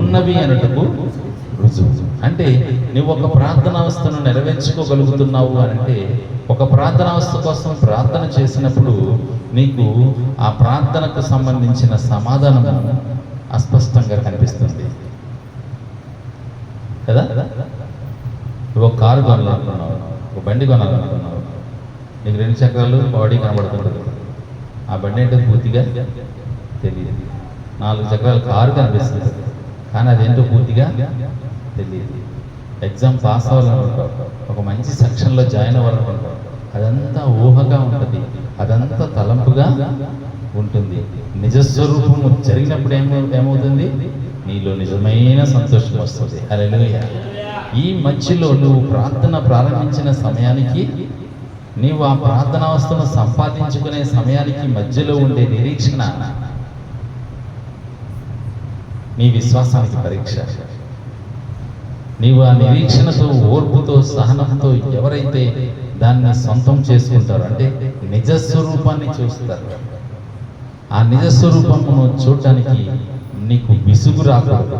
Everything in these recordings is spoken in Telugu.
ఉన్నవి అనటకు రుజువు. అంటే నువ్వు ఒక ప్రార్థనావస్థను నెరవేర్చుకోగలుగుతున్నావు అంటే, ఒక ప్రార్థనావస్థ కోసం ప్రార్థన చేసినప్పుడు నీకు ఆ ప్రార్థనకు సంబంధించిన సమాధానము అస్పష్టంగా కనిపిస్తుంది కదా. నువ్వు ఒక కారు కొనాలనుకున్నావు, ఒక బండి కొనాలనుకున్నావు, నీకు 2 చక్రాలు బాడీ కనబడుతుంటుంది, ఆ బండి ఏంటో పూర్తిగా తెలియదు. 4 చక్రాల కారు కనిపిస్తుంది, కానీ అదేంటో పూర్తిగా తెలియదు. ఎగ్జామ్ పాస్ అవ్వాలనుకుంటావు, ఒక మంచి సెక్షన్లో జాయిన్ అవ్వాలనుకుంటావు, అదంతా ఊహగా ఉంటుంది, అదంతా తలంపుగా ఉంటుంది. నిజస్వరూపము జరిగినప్పుడు ఏమవుతుంది? నీలో నిజమైన సంతోషం వస్తుంది. హల్లెలూయా. ఈ మధ్యలో నువ్వు ప్రార్థన ప్రారంభించిన సమయానికి, నీవు ఆ ప్రార్థనావస్థను సంపాదించుకునే సమయానికి మధ్యలో ఉండే నిరీక్షణ నీ విశ్వాసానికి పరీక్ష. నీవు ఆ నిరీక్షణతో, ఓర్పుతో, సహనంతో ఎవరైతే దాన్ని సొంతం చేసుకుంటారో, అంటే నిజస్వరూపాన్ని చూస్తారు, ఆ నిజస్వరూపమును చూడటానికి నీకు విసుగు రాకూడదు,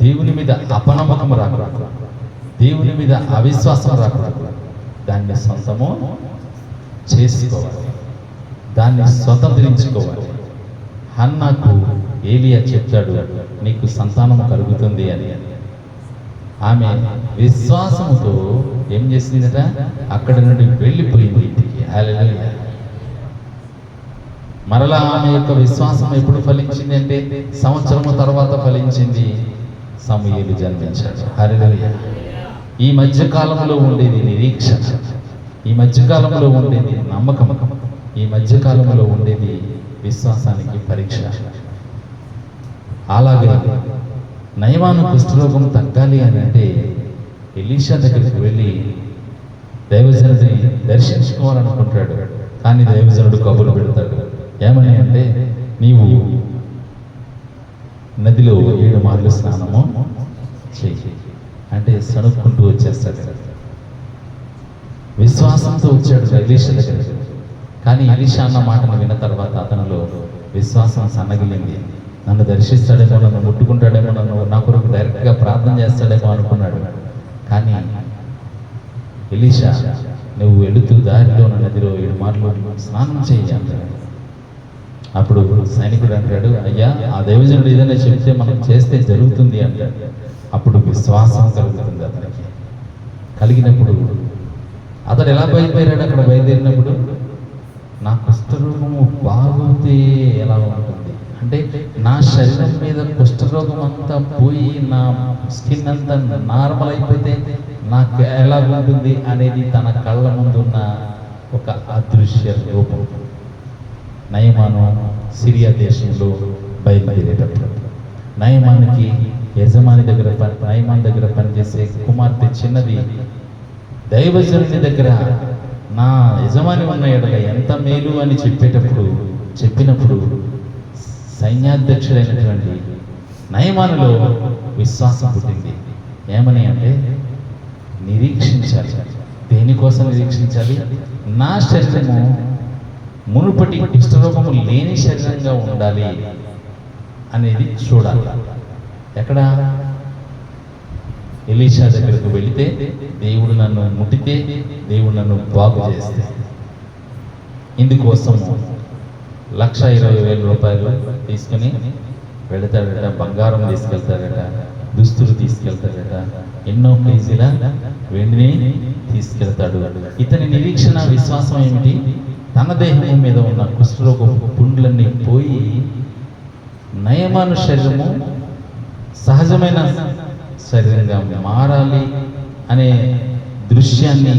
దేవుని మీద అపనమ్మకం రాకూడదు, దేవుని మీద అవిశ్వాసం రాకూడదు. దాన్ని సొంతము చేసుకోవాలి, దాన్ని స్వతంత్రించుకోవాలి. హన్నాకు ఏలియా చెప్తాడు, నీకు సంతానము కలుగుతుంది అని. ఆమె విశ్వాసముతో ఏం చేసిందట? అక్కడి నుండి వెళ్ళిపోయింది ఇంటికి. హల్లెలూయా. మరలా ఆమె యొక్క విశ్వాసం ఎప్పుడు ఫలించింది అంటే, సంవత్సరము తర్వాత ఫలించింది. సమూయేలు జన్మించాడు. హల్లెలూయా. ఈ మధ్యకాలంలో ఉండేది నిరీక్షణ, ఈ మధ్యకాలంలో ఉండేది నమ్మకం, ఈ మధ్యకాలంలో ఉండేది విశ్వాసానికి పరీక్ష. అలాగే నయమాను కుష్ఠరోగం తగ్గాలి అని అంటే ఎలీషా దగ్గరికి వెళ్ళి దైవజనుడిని దర్శించుకోవాలనుకుంటాడు. కానీ దైవజనుడు కబురు పెడతాడు, ఏమని అంటే, నీవు నదిలో 7 మార్లు స్నానము చేయి అంటే సణుక్కుంటూ వచ్చేస్తాడు. విశ్వాసంతో వచ్చాడు ఎలీషా దగ్గరికి. కానీ ఎలీషా అన్న మాటను విన్న తర్వాత అతనిలో విశ్వాసం సన్నగిలింది. నన్ను దర్శిస్తాడేమో, నన్ను ముట్టుకుంటాడేమో, నా కొరకు డైరెక్ట్గా ప్రార్థన చేస్తాడేమో అనుకున్నాడు. కానీ ఎలీషా, నువ్వు వెళుతూ దారిలో నదిలో 7 మార్లు స్నానం చేయి అంటాడు. అప్పుడు సైనికుడు అంటాడు, అయ్యా, ఆ దైవజనుడు ఏదైనా చెప్తే మనం చేస్తే జరుగుతుంది అంటాడు. అప్పుడు విశ్వాసం కలుగుతుంది అతనికి. కలిగినప్పుడు అతడు ఎలా బయలుదేరాడు? అక్కడ బయలుదేరినప్పుడు, నా కుష్ఠరోగము బాగుతే ఎలా ఉంటుంది అంటే, నా శరీరం మీద కుష్ఠరోగం అంతా పోయి నా స్కిన్ అంతా నార్మల్ అయిపోతే నాకు ఎలా ఉంటుంది అనేది తన కళ్ళ ముందున్న ఒక అదృశ్య రూపం. నయమాను సిరియా దేశంలో బయలుదేరేటప్పుడు నయమానికి నయమాన్ దగ్గర పనిచేసే కుమార్తె చిన్నది దైవజనుని దగ్గర నా యజమాని ఉన్న ఎడల ఎంత మేలు అని చెప్పినప్పుడు సైన్యాధ్యక్షుడైనటువంటి నయమానులో విశ్వాసం పుట్టింది. ఏమని అంటే, నిరీక్షించాలి. దేనికోసం నిరీక్షించాలి? నా శరీరము మునుపటి కుష్ఠరోగము లేని శరీరంగా ఉండాలి అనేది చూడాలి. ఎక్కడ? ఎలీషా దగ్గరకు వెళితే, దేవుడు నన్ను ముట్టితే, దేవుడు నన్ను బాగు చేస్తే. ఇందుకోసం 1,20,000 రూపాయలు తీసుకుని వెళతాడట, బంగారం తీసుకెళ్తాడట, దుస్తులు తీసుకెళ్తాడట, ఎన్నో కేజీల వెండిని తీసుకెళ్తాడు. ఇతని నిరీక్షణ, విశ్వాసం ఏమిటి? తన దేహం మీద ఉన్న కుష్ఠరోగ పుండ్లన్నీ పోయి నయమాను శరీరము సహజమైన శరీరంగా మారాలి అనే దృశ్యాన్ని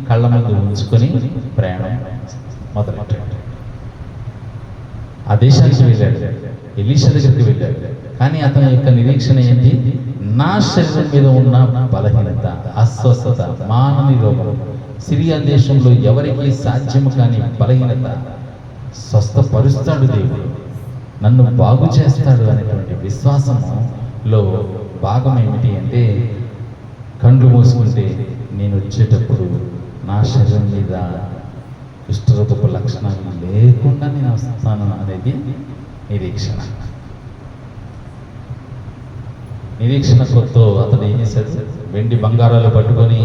కళ్ళ ముందు ఉంచుకొని ప్రయాణం మొదలెట్టాడు. ఆ దేశానికి వెళ్ళాడు, ఎలీషా దగ్గరికి వెళ్ళాడు. కానీ అతని యొక్క నిరీక్షణ ఏంటి? నా శరీరం మీద ఉన్న బలహీనత, అస్వస్థత, మానని రోగం, సిరియా దేశంలో ఎవరికి సాధ్యము కాని బలహీనత స్వస్థపరుస్తాడు దేవుడు, నన్ను బాగు చేస్తాడు అనేటువంటి విశ్వాసములో భాగం ఏమిటి అంటే, కళ్ళు మూసుకుంటే నేను వచ్చేటప్పుడు నా శరీరం మీద కుష్ఠరోగపు లక్షణాలు లేకుండా నేను వస్తాను అనేది నిరీక్షణ. నిరీక్షణ కొత్త అతను ఏం చేశాడు? వెండి బంగారాలు పట్టుకొని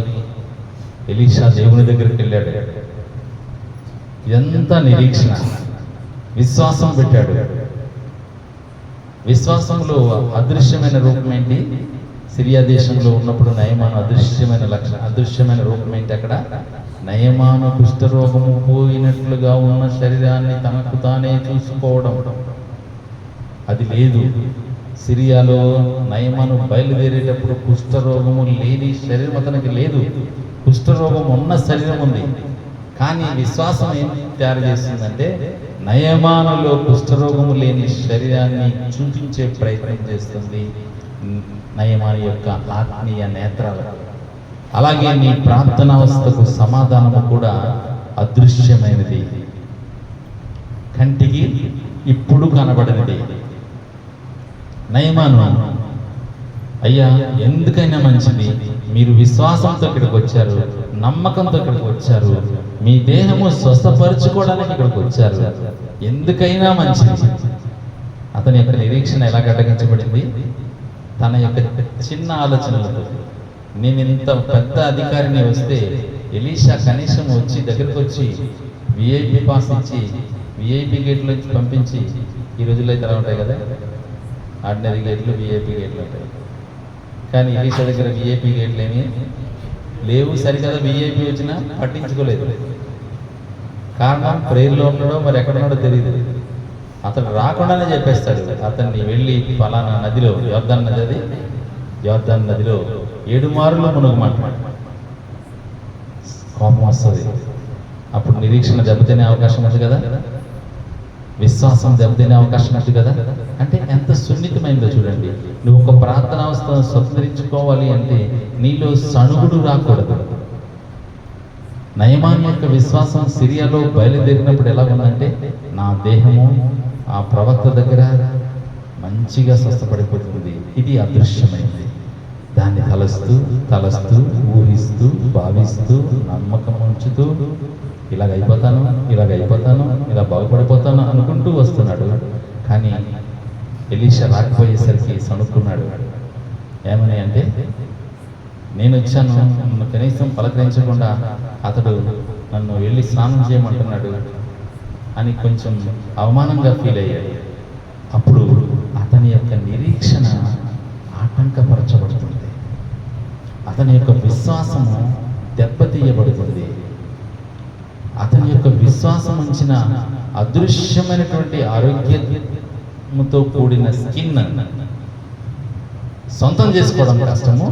ఎలీషా దేవుని దగ్గరికి వెళ్ళాడు. ఇదంతా నిరీక్షణ. విశ్వాసం పెట్టాడు. విశ్వాసంలో అదృశ్యమైన రూపం ఏంటి? సిరియా దేశంలో ఉన్నప్పుడు నయమాను అదృశ్యమైన రూపం ఏంటి? అక్కడ నయమాను కుష్ఠరోగము పోయినట్లుగా ఉన్న శరీరాన్ని తనకు తానే చూసుకోవడం, అది లేదు. సిరియాలో నయమాను బయలుదేరేటప్పుడు కుష్ఠరోగము లేని శరీరం అతనికి లేదు. కుష్ఠరోగం ఉన్న శరీరం ఉంది. కానీ విశ్వాసం ఏం తయారు చేస్తుందంటే నయమానులో కుష్ఠరోగము లేని శరీరాన్ని చూపించే ప్రయత్నం చేస్తుంది నయమాను యొక్క ఆత్మీయ నేత్రాలు. అలాగే నీ ప్రార్థనావస్థకు సమాధానము కూడా అదృశ్యమైనది, కంటికి ఇప్పుడు కనబడినది. నయమాను, అయ్యా ఎందుకైనా మంచిది, మీరు విశ్వాసంతో ఇక్కడికి వచ్చారు, నమ్మకంతో ఇక్కడికి వచ్చారు, మీ దేహము స్వస్థపరచుకోవడానికి ఇక్కడికి వచ్చారు, ఎందుకైనా మంచిది. అతని యొక్క నిరీక్షణ ఎలా గడ్డగించబడింది? తన యొక్క చిన్న ఆలోచనలతో. నేను ఇంత పెద్ద అధికారిని వస్తే ఎలీషా కనీసం వచ్చి దగ్గరకు వచ్చి విఐపి పాస్ ఇచ్చి విఐపి గేట్లో పంపించి, ఈ రోజుల్లో అయితే అలా ఉంటాయి కదా, ఆర్డినరీ గేట్లు విఐపి గేట్లు ఉంటాయి. కానీ ఎలీషా దగ్గర విఐపి గేట్లు ఏమీ లేవు. సరికదా విఐపి వచ్చినా పట్టించుకోలేదు. కారణం ప్రేయర్లో ఉన్నాడో మరి ఎక్కడున్నాడో తెలియదు. అతను రాకుండానే చెప్పేస్తాడు, అతన్ని వెళ్ళి ఫలానా నదిలో, యోర్దాను నదిలో 7 మారులు మునుగమంటాడు. కోపం వస్తుంది. అప్పుడు నిరీక్షణ దెబ్బతినే అవకాశం ఉంది కదా, విశ్వాసం దెబ్బతినే అవకాశం ఉంది కదా. అంటే ఎంత సున్నితమైందో చూడండి. నువ్వు ఒక ప్రార్థనావస్థను స్వతంత్రించుకోవాలి అంటే నీలో సణుగుడు రాకూడదు. నయమాను యొక్క విశ్వాసం సిరియాలో బయలుదేరినప్పుడు ఎలా ఉందంటే, నా దేహము ఆ ప్రవక్త దగ్గర మంచిగా స్వస్థపడిపోతుంది. ఇది అదృశ్యమైంది. దాన్ని తలస్తూ ఊహిస్తూ భావిస్తూ నమ్మకం ఉంచుతూ ఇలాగైపోతాను, ఇలా బాగుపడిపోతాను అనుకుంటూ వస్తున్నాడు. కానీ ఎలీషా రాకపోయేసరికి సణుక్కున్నాడు. ఏమని అంటే, నేను వచ్చాను, నన్ను కనీసం పలకరించకుండా అతడు నన్ను వెళ్ళి స్నానం చేయమంటున్నాడు అని కొంచెం అవమానంగా ఫీల్ అయ్యాడు. అప్పుడు అతని యొక్క నిరీక్షణ ఆటంకపరచబడుతుంది. అతని యొక్క విశ్వాసము దెబ్బతీయబడుతుంది. అతని యొక్క విశ్వాసం ఉంచిన అదృశ్యమైనటువంటి ఆరోగ్యంతో కూడిన స్కిన్ సొంతం చేసుకోవడం కష్టము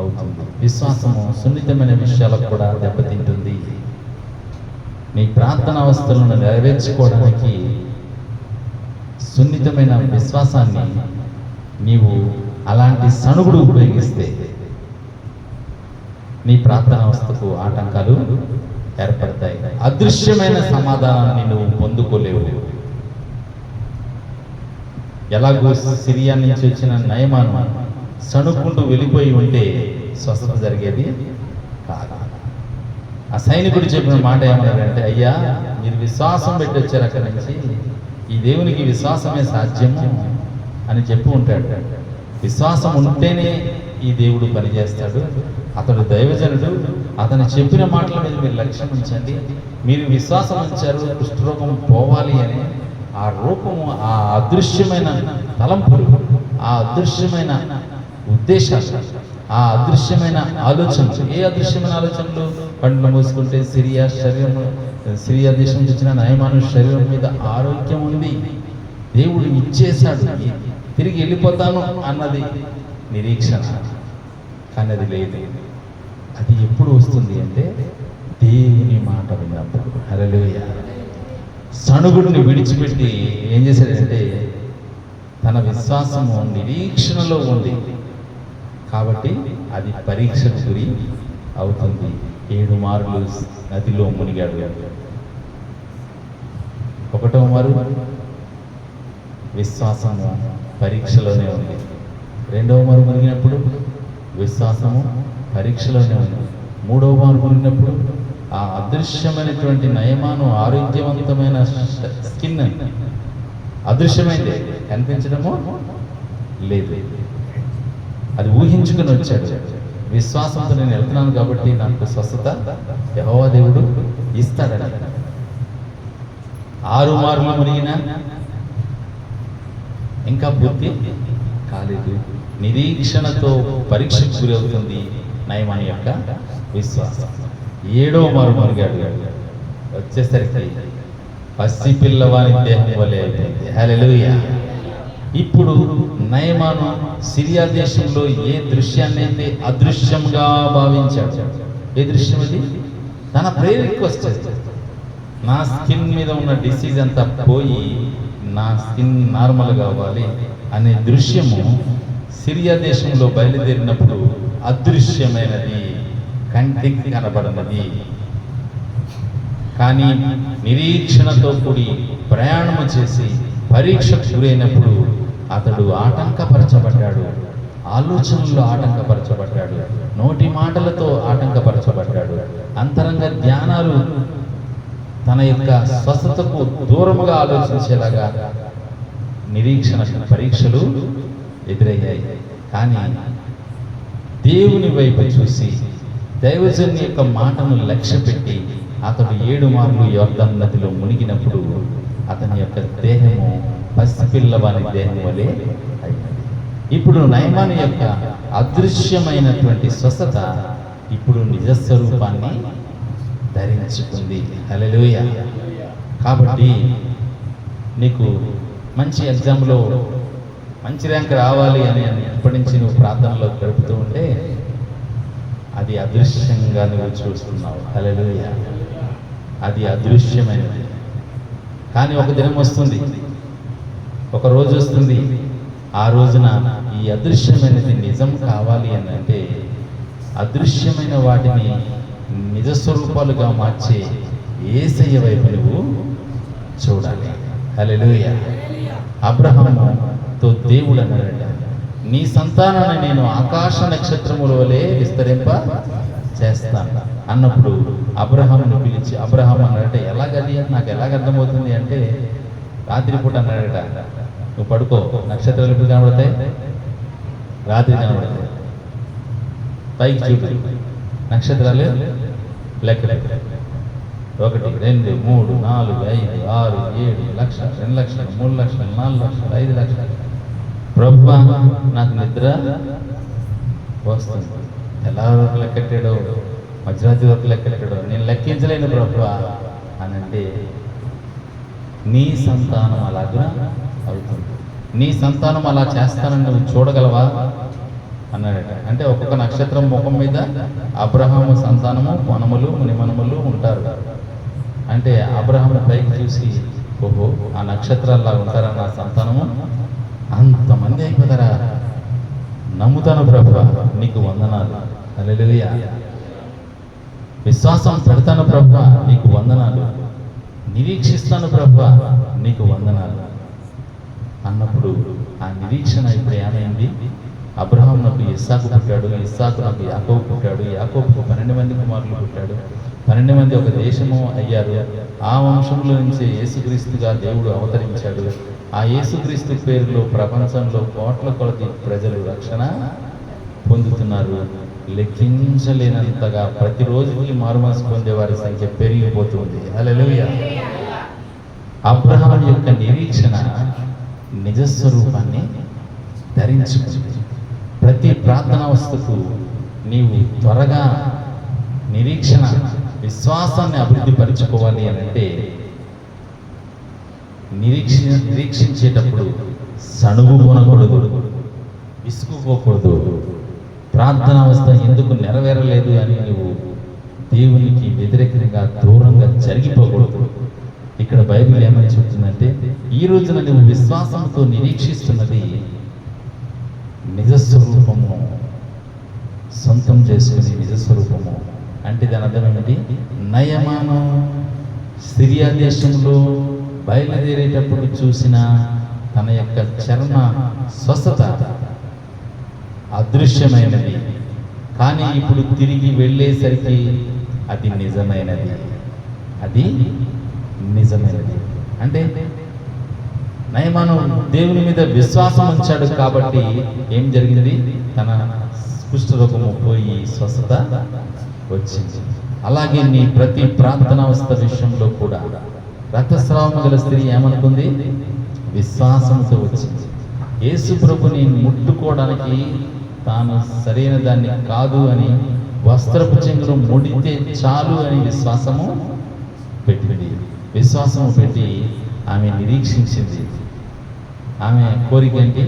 అవుతుంది. విశ్వాసము సున్నితమైన విషయాలకు కూడా దెబ్బతింటుంది. నీ ప్రార్థన అవస్థలను నెరవేర్చుకోవడానికి సున్నితమైన విశ్వాసాన్ని నీవు అలాంటి సణుగుడు ఉపయోగిస్తే నీ ప్రార్థన అవస్థకు ఆటంకాలు ఏర్పడతాయి. అదృశ్యమైన సమాధానాన్ని నువ్వు పొందుకోలేవు. ఎలాగో సిరియా నుంచి వచ్చిన నయమాను సణుక్కుంటూ వెళ్ళిపోయి ఉంటే స్వస్థత జరిగేది కాదు. ఆ సైనికుడు చెప్పిన మాట ఏమన్నాడంటే, అయ్యా మీరు విశ్వాసం పెట్టి వచ్చారు అక్కడి నుంచి, ఈ దేవునికి విశ్వాసమే సాధ్యము అని చెప్పి ఉంటాడు. విశ్వాసం ఉంటేనే ఈ దేవుడు పనిచేస్తాడు. అతడు దైవజనుడు. అతను చెప్పిన మాటల మీద మీరు లక్ష్యం ఉంచండి. మీరు విశ్వాసం ఉంచారు కుష్ఠరోగం పోవాలి అని. ఆ రూపము, ఆ అదృశ్యమైన తలంపులు, ఆ అదృశ్యమైన ఉద్దేశాలు, ఆ అదృశ్యమైన ఆలోచనలు. ఏ అదృశ్యమైన ఆలోచనలు? పండ్లు మూసుకుంటే సిరియా దేశం నుంచి వచ్చిన నయమాను శరీరం మీద ఆరోగ్యం ఉంది, దేవుడు ఇచ్చేశాడు, తిరిగి వెళ్ళిపోతాను అన్నది నిరీక్షణ. కానీ అది లేదు. అది ఎప్పుడు వస్తుంది అంటే దేవుని మాట విన్నప్పుడు. హల్లెలూయా. సణుగుడిని విడిచిపెట్టి ఏం చేశాడంటే తన విశ్వాసము నిరీక్షణలో ఉంది కాబట్టి అది పరీక్షకు గురి అవుతుంది. 7 మారులు నదిలో మునిగాడు. 1వ మారు విశ్వాసము పరీక్షలోనే ఉంది. 2వ మారు మునిగినప్పుడు విశ్వాసము పరీక్షలోనే ఉంది. 3వ మారు మునిగినప్పుడు ఆ అదృశ్యమైనటువంటి నయమాను ఆరోగ్యవంతమైన స్కిన్ అదృశ్యమైంది, కనిపించడము లేదు. అది ఊహించుకుని వచ్చాడు. విశ్వాసంతో నేను వెళ్తున్నాను కాబట్టి నాకు స్వస్థత యెహోవా దేవుడు ఇస్తాడని. 6 మార్లు మునిగినా ఇంకా బుద్ధి కాలేదు. నిరీక్షణతో పరీక్షకు గురవుతుంది నయమాను యొక్క విశ్వాసం. 7వ మారు మునిగాడు. వచ్చేసరికి పసిపిల్లవాని దేహం వలె అయిపోయింది. హల్లెలూయా. ఇప్పుడు నయమాను సిరియా దేశంలో ఏ దృశ్యాన్ని అయితే అదృశ్యంగా భావించాడు. ఏ దృశ్యం అది? తన ప్రేయర్ రిక్వెస్ట్ చేస్తాడు, నా స్కిన్ మీద ఉన్న డిసీజ్ అంతా పోయి నా స్కిన్ నార్మల్ కావాలి అనే దృశ్యము సిరియా దేశంలో బయలుదేరినప్పుడు అదృశ్యమైనది, కంటికి కనబడినది. కానీ నిరీక్షణతో కూడి ప్రయాణము చేసి పరీక్షకు గురైనప్పుడు అతడు ఆటంకపరచబడ్డాడు. ఆలోచనల్లో ఆటంకపరచబడ్డాడు, నోటి మాటలతో ఆటంకపరచబడ్డాడు. అంతరంగ జ్ఞానాలు తన యొక్క స్వస్థతకు దూరముగా ఆలోచించేలాగా నిరీక్షణ పరీక్షలు ఎదురయ్యాయి. కానీ దేవుని వైపు చూసి దైవజనుని యొక్క మాటను లక్ష్య పెట్టి అతడు 7 మార్లు యోర్దాను నదిలో మునిగినప్పుడు అతని యొక్క దేహము పసిపిల్లవాని దేహం వలె అయింది. ఇప్పుడు నయమాను యొక్క అదృశ్యమైనటువంటి స్వస్థత ఇప్పుడు నిజస్వరూపాన్ని ధరించుకుంది. హల్లెలూయా. కాబట్టి నీకు మంచి ఎగ్జామ్లో మంచి ర్యాంక్ రావాలి అని ఇప్పటి నుంచి నువ్వు ప్రార్థనలో గడుపుతూ ఉంటే అది అదృశ్యంగా నువ్వు చూస్తున్నావు. హల్లెలూయా. అది అదృశ్యమైనది. కానీ ఒక దినం వస్తుంది, ఒక రోజు వస్తుంది, ఆ రోజున ఈ అదృశ్యమైనది నిజం కావాలి అని అంటే అదృశ్యమైన వాటిని నిజస్వరూపాలుగా మార్చే యేసయ్య వైపు నువ్వు చూడాలి. హల్లెలూయా. అబ్రహాముతో దేవుడు అన్నాడట, నీ సంతానాన్ని నేను ఆకాశ నక్షత్రముల వలె విస్తరింప చేస్తాను అన్నప్పుడు అబ్రహామును పిలిచి అబ్రహాం అన్నాడట, ఎలాగది నాకు ఎలాగ అర్థమవుతుంది అంటే రాత్రిపూట అన్నాడట, నువ్వు పడుకో, నక్షత్రాలు ఎప్పుడు కనబడతాయి? రాత్రి కనబడతాయి. పైకి చూపి నక్షత్రాలు లెక్క 1 2 3 4 5 6 7 లక్షలు 2 లక్షలు 3 లక్షలు 4 లక్షలు 5 లక్షలు. ప్రభువా నాకు నిద్ర వస్తుంది. ఎలా వరకు లెక్కెట్టాడో, మధ్యరాత్రి వరకు లెక్కెట్టాడో, నేను లెక్కించలేను ప్రభువా అని అంటే నీ సంతానం అలాగా అవుతుంది. నీ సంతానం అలా చేస్తానని నువ్వు చూడగలవా అన్నాడట. అంటే ఒక్కొక్క నక్షత్రం ముఖం మీద అబ్రహాము సంతానము మనములు మునిమనములు ఉంటారు. అంటే అబ్రహాము పైకి చూసి, ఓహో ఆ నక్షత్రాల్లా ఉంటారా నా సంతానము, అంతమంది అయిపోతారా, నమ్ముతాను ప్రభువా, నీకు వందనాలు. హల్లెలూయా. విశ్వాసం పెడతాను ప్రభువా, నీకు వందనాలు. నిరీక్షిస్తాను ప్రభువా, నీకు వందనాలు అన్నప్పుడు ఆ నిరీక్షణ ఇప్పుడు ఏమైంది? అబ్రహాం నాకు ఇస్సాకు పుట్టాడు, ఇస్సాకు నాకు యాకోబు పుట్టాడు, యాకోబుకు 12 మంది కుమారులు పుట్టాడు, 12 మంది ఒక దేశము అయ్యారు. ఆ వంశంలో నుంచి యేసుక్రీస్తుగా దేవుడు అవతరించాడు. ఆ యేసుక్రీస్తు పేరులో ప్రపంచంలో కోట్ల కొలది ప్రజలు రక్షణ పొందుతున్నారు. లెక్కించలేనంతగా ప్రతిరోజుకి మారుమనసు పొందే వారి సంఖ్య పెరిగిపోతుంది. హల్లెలూయా. అబ్రహాం యొక్క నిరీక్షణ నిజస్వరూపాన్ని ధరించుకుంది. ప్రతి ప్రార్థనావస్థకు నీవు త్వరగా నిరీక్షణ విశ్వాసాన్ని అభివృద్ధి పరుచుకోవాలి అని అంటే నిరీక్షించేటప్పుడు సణుగుపోనకూడదు, విసుగుకోకూడదు. ప్రార్థనావస్థ ఎందుకు నెరవేరలేదు అని నువ్వు దేవునికి వ్యతిరేకంగా దూరంగా జరిగిపోకూడదు. ఇక్కడ బైబిల్ ఏమని చెప్తుందంటే ఈ రోజున నువ్వు విశ్వాసంతో నిరీక్షిస్తున్నది నిజస్వరూపము సొంతం చేసుకుని నిజస్వరూపము అంటే దాని అర్థం ఏమిటి? నయమాను సిరియా దేశంలో బయలుదేరేటప్పుడు చూసిన తన యొక్క చర్మ స్వస్థత అదృశ్యమైనది, కానీ ఇప్పుడు తిరిగి వెళ్ళేసరికి అది నిజమైనది. అది నిజమైనది అంటే నయమాను దేవుని మీద విశ్వాసం ఉంచాడు కాబట్టి ఏం జరిగింది? తన కుష్ఠరోగము పోయి స్వస్థత వచ్చింది. అలాగే నీ ప్రతి ప్రార్థనావస్థ విషయంలో కూడా రక్తస్రావం గల స్త్రీ ఏమనుకుంది? విశ్వాసంతో వచ్చింది. యేసు ప్రభుని ముట్టుకోవడానికి తాను సరైన దాన్ని కాదు అని, వస్త్రపు చెంగును ముడితే చాలు అని విశ్వాసము పెట్టింది. విశ్వాసము పెట్టి ఆమె నిరీక్షించింది. ఆమె కోరిక ఏంటి?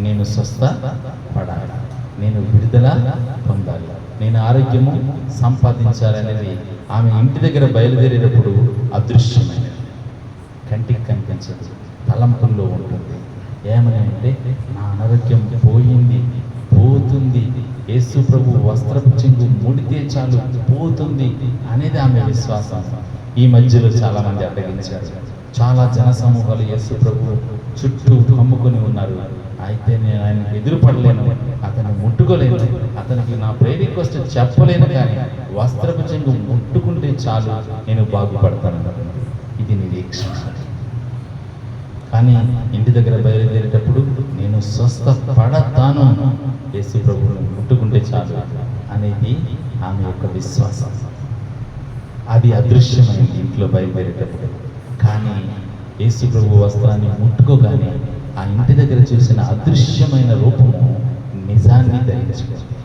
నేను స్వస్థ పడాలి, నేను విడుదల పొందాలి, నేను ఆరోగ్యము సంపాదించాలనేది ఆమె ఇంటి దగ్గర బయలుదేరేటప్పుడు అదృశ్యమైనది. కంటికి కనిపించదు, తలంపుల్లో ఉంటుంది. ఏమని అంటే, నా అనారోగ్యం పోయింది, పోతుంది, యేసు ప్రభు వస్త్రపు చెంగు ముడితే చాలు పోతుంది అనేది ఆమె విశ్వాసం. ఈ మధ్యలో చాలా మంది అడ్డగించారు. చాలా జన సమూహాలు యేసు ప్రభు చుట్టూ కమ్ముకొని ఉన్నారు. అయితే నేను ఆయనకు ఎదురుపడలేను, అతన్ని ముట్టుకోలేను, అతనికి నా ప్రేయర్ రిక్వెస్ట్ చెప్పలేను, కానీ వస్త్రపు చెంగు ముట్టుకుంటే చాలు నేను బాగుపడతాను. ఇది నిరీక్షణ. కానీ ఇంటి దగ్గర బయలుదేరేటప్పుడు నేను స్వస్థ పడతాను, యేసు ప్రభువును ముట్టుకుంటే చాలు అనేది ఆమె యొక్క విశ్వాసం. అది అదృశ్యమైంది ఇంట్లో బయలుదేరేటప్పుడు. కానీ యేసు ప్రభు వస్త్రాన్ని ముట్టుకోగానే ఆ ఇంటి దగ్గర చూసిన అదృశ్యమైన రూపము నిజాన్ని ధరించుకుంది.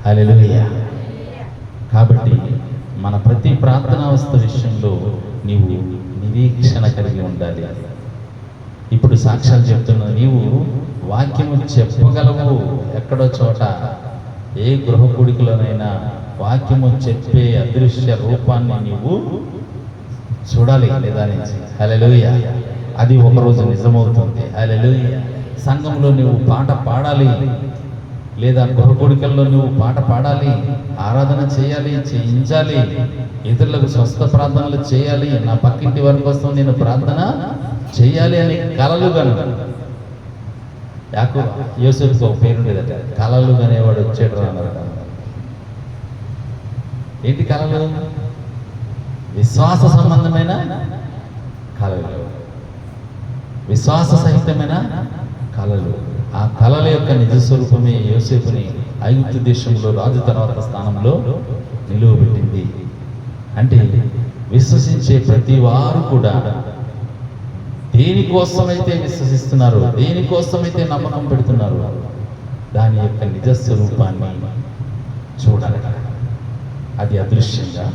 హల్లెలూయా. కాబట్టి మన ప్రతి ప్రార్థనావస్థ విషయంలో నీవు నిరీక్షణ కలిగి ఉండాలి. ఇప్పుడు సాక్ష్యాలు చెప్తున్నా, నీవు వాక్యము చెప్పగలవు. ఎక్కడో చోట ఏ గృహ కూడికలోనైనా వాక్యము చెప్పే అదృశ్య రూపాన్ని నీవు చూడాలి లేదా నుంచి. హల్లెలూయా. అది ఒకరోజు నిజమవుతుంది. హల్లెలూయా. సంఘంలో నువ్వు పాట పాడాలి, లేదా గృహ కూడికల్లో నువ్వు పాట పాడాలి, ఆరాధన చేయాలి, చేయించాలి, ఇతరులకు స్వస్థ ప్రార్థనలు చేయాలి, నా పక్కింటి వారి కోసం నేను ప్రార్థన చేయాలి అని కలలు కను. యోసేపుకు ఒక పేరుండేదట, కలలు కనేవాడు వచ్చేటరా అన్నారట. ఏంటి కలలు? విశ్వాస సంబంధమైన కలలు, విశ్వాస సహితమైన కలలు. ఆ కలల యొక్క నిజస్వరూపమే యోసేపుని ఐగుప్తు దేశంలో రాజు తర్వాత స్థానంలో నిలువబెట్టింది. అంటే విశ్వసించే ప్రతి వారు కూడా దేనికోసమైతే విశ్వసిస్తున్నారు, దేనికోసమైతే నమ్మకం పెడుతున్నారు, దాని యొక్క నిజస్వరూపాన్ని చూడాలి. అది అదృశ్యంగా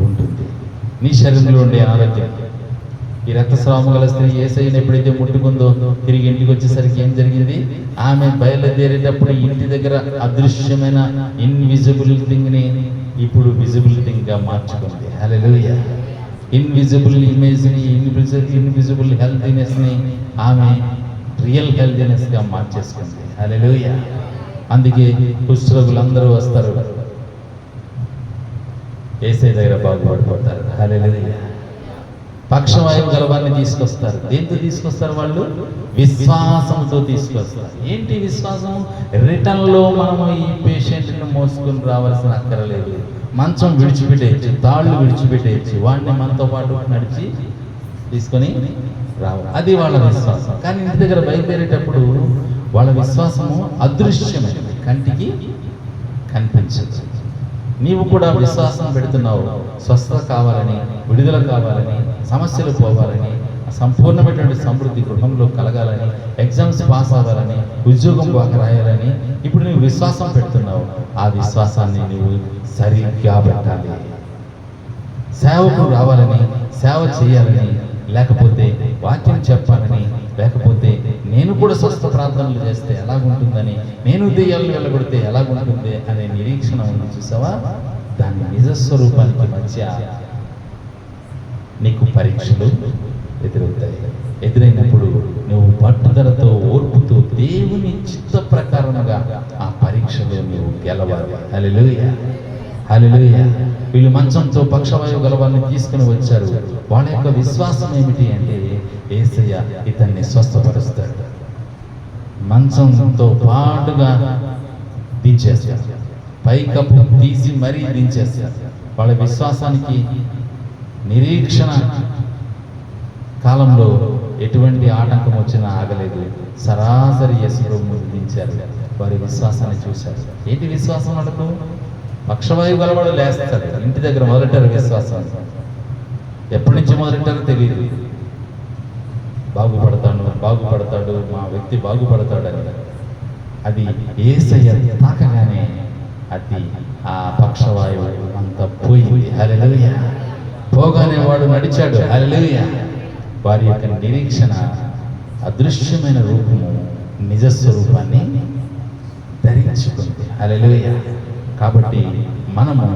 ఉంటుంది. నీ శరీరంలో ఉండే ఆరోగ్యం, ఈ రక్తస్రావం గల స్త్రీ యేసయ్యను ఎప్పుడైతే ముట్టుకుందో తిరిగి ఇంటికి వచ్చేసరికి ఏం జరిగింది? ఆమె బయలుదేరేటప్పుడు ఇంటి దగ్గర అదృశ్యమైన ఇన్విజిబుల్ థింగ్ని ఇప్పుడు విజిబుల్ థింగ్గా మార్చుకుంది. హల్లెలూయా. ఇన్విజిబుల్ ఇమేజ్ని, ఇన్విజిబుల్ హెల్తీనెస్ని ఆమె రియల్ హెల్తీనెస్గా మార్చేసుకుంది. హల్లెలూయా. అందుకే కుష్ఠరోగులందరూ వస్తారు, యేసయ్య దగ్గర బాగుపడిపోతారు. హల్లెలూయా. పక్షవాయువు గర్వాన్ని తీసుకొస్తారు. దేంతో తీసుకొస్తారు? వాళ్ళు విశ్వాసంతో తీసుకొస్తారు. ఏంటి విశ్వాసం? రిటర్న్లో మనము ఈ పేషెంట్ని మోసుకొని రావాల్సిన అక్కరలేదు. మంచం విడిచిపెట్టేయచ్చు, తాళ్ళు విడిచిపెట్టేయచ్చు, వాడిని మనతో పాటు నడిచి తీసుకొని రావాలి. అది వాళ్ళ విశ్వాసం. కానీ ఇంటి దగ్గర బయలుదేరేటప్పుడు వాళ్ళ విశ్వాసము అదృశ్యమైనది, కంటికి కనిపించదు. నీవు కూడా విశ్వాసం పెడుతున్నావు, స్వస్థత కావాలని, విడుదల కావాలని, సమస్యలు పోవాలని, సంపూర్ణమైనటువంటి సమృద్ధి గృహంలో కలగాలని, ఎగ్జామ్స్ పాస్ అవ్వాలని, ఉద్యోగం బాగా రాయాలని ఇప్పుడు నువ్వు విశ్వాసం పెడుతున్నావు. ఆ విశ్వాసాన్ని నువ్వు సరిగ్గా పెట్టాలి. సేవకు రావాలని, సేవ చేయాలని, లేకపోతే వాక్యం చెప్పాలని, లేకపోతే నేను కూడా స్వస్థ ప్రార్థనలు చేస్తే ఎలాగుంటుందని, నేను దెయ్యాలను వెళ్ళగొడితే ఎలాగుంటుంది అనే నిరీక్షణ ఉంది. చూసావా? దాని నిజస్వరూపానికి మధ్య నీకు పరీక్షలు ఎదురవుతాయి. ఎదురైనప్పుడు నువ్వు పట్టుదలతో, ఓర్పుతో దేవుని చిత్త ప్రకారంగా ఆ పరీక్షలో నువ్వు గెలవాలి. హల్లెలూయా. హల్లెలూయా. వీళ్ళు మంచంతో పక్షవాయువు గలవాన్ని తీసుకుని వచ్చారు. వాళ్ళ యొక్క విశ్వాసం ఏమిటి అంటే, యేసయ్య ఇతన్ని స్వస్థపరుస్తాడు. మంచంతో పాటుగా దించేస్తారు, పైకప్పు తీసి మరీ దించేస్తారు. వాళ్ళ విశ్వాసానికి నిరీక్షణ కాలంలో ఎటువంటి ఆటంకం వచ్చినా ఆగలేదు. సరాసరి యేసు ప్రభువును దించారు. వారి విశ్వాసాన్ని చూశారు. ఏంటి విశ్వాసం వాళ్ళకు? పక్షవాయువు గలవాడు లేస్తాడు. ఇంటి దగ్గర మొదలెట్టారు విశ్వాసం. ఎప్పటి నుంచి మొదలెట్టారో తెలియదు. బాగుపడతాడు, మా వ్యక్తి బాగుపడతాడని. అది యేసయ్య తాకగానే అది ఆ పక్షవాయువు అంతా పోయింది. హల్లెలూయా. పోగానే వాడు నడిచాడు. హల్లెలూయా. వారి యొక్క నిరీక్షణ అదృశ్యమైన రూపము నిజ స్వరూపాన్ని ధరించుకుంది. హల్లెలూయా. కాబట్టి మనము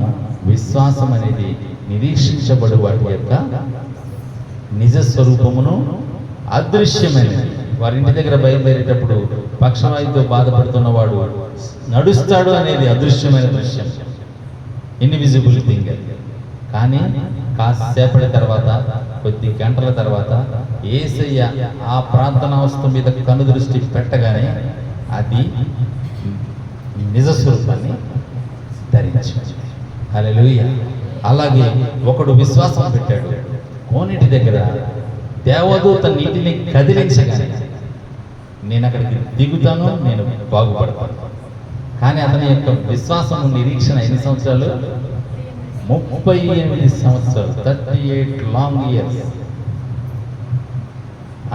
విశ్వాసం అనేది నిరీక్షించబడు వాటి యొక్క నిజ స్వరూపమును అదృశ్యమైనది. వారి ఇంటి దగ్గర బయలుదేరేటప్పుడు పక్షవాయువుతో బాధపడుతున్నవాడు నడుస్తాడు అనేది అదృశ్యమైన దృశ్యం, ఇన్విజిబుల్ థింగ్. కానీ కాసేపటి తర్వాత, కొద్ది గంటల తర్వాత యేసయ్య ఆ ప్రార్థనావస్థ మీద కనుదృష్టి పెట్టగానే అది నిజ స్వరూపాన్ని ధరించింది. హల్లెలూయా. అలాగే ఒకడు విశ్వాసం పెట్టాడు. కోనేటి దగ్గర దేవదూత నీటిని కదిలించగానే నేను అక్కడికి దిగుతాను, నేను బాగుపడతాను. కానీ అతని యొక్క విశ్వాసం నిరీక్షణ ఎన్ని సంవత్సరాలు? 38 సంవత్సరాలు, 38 లాంగ్ ఇయర్స్.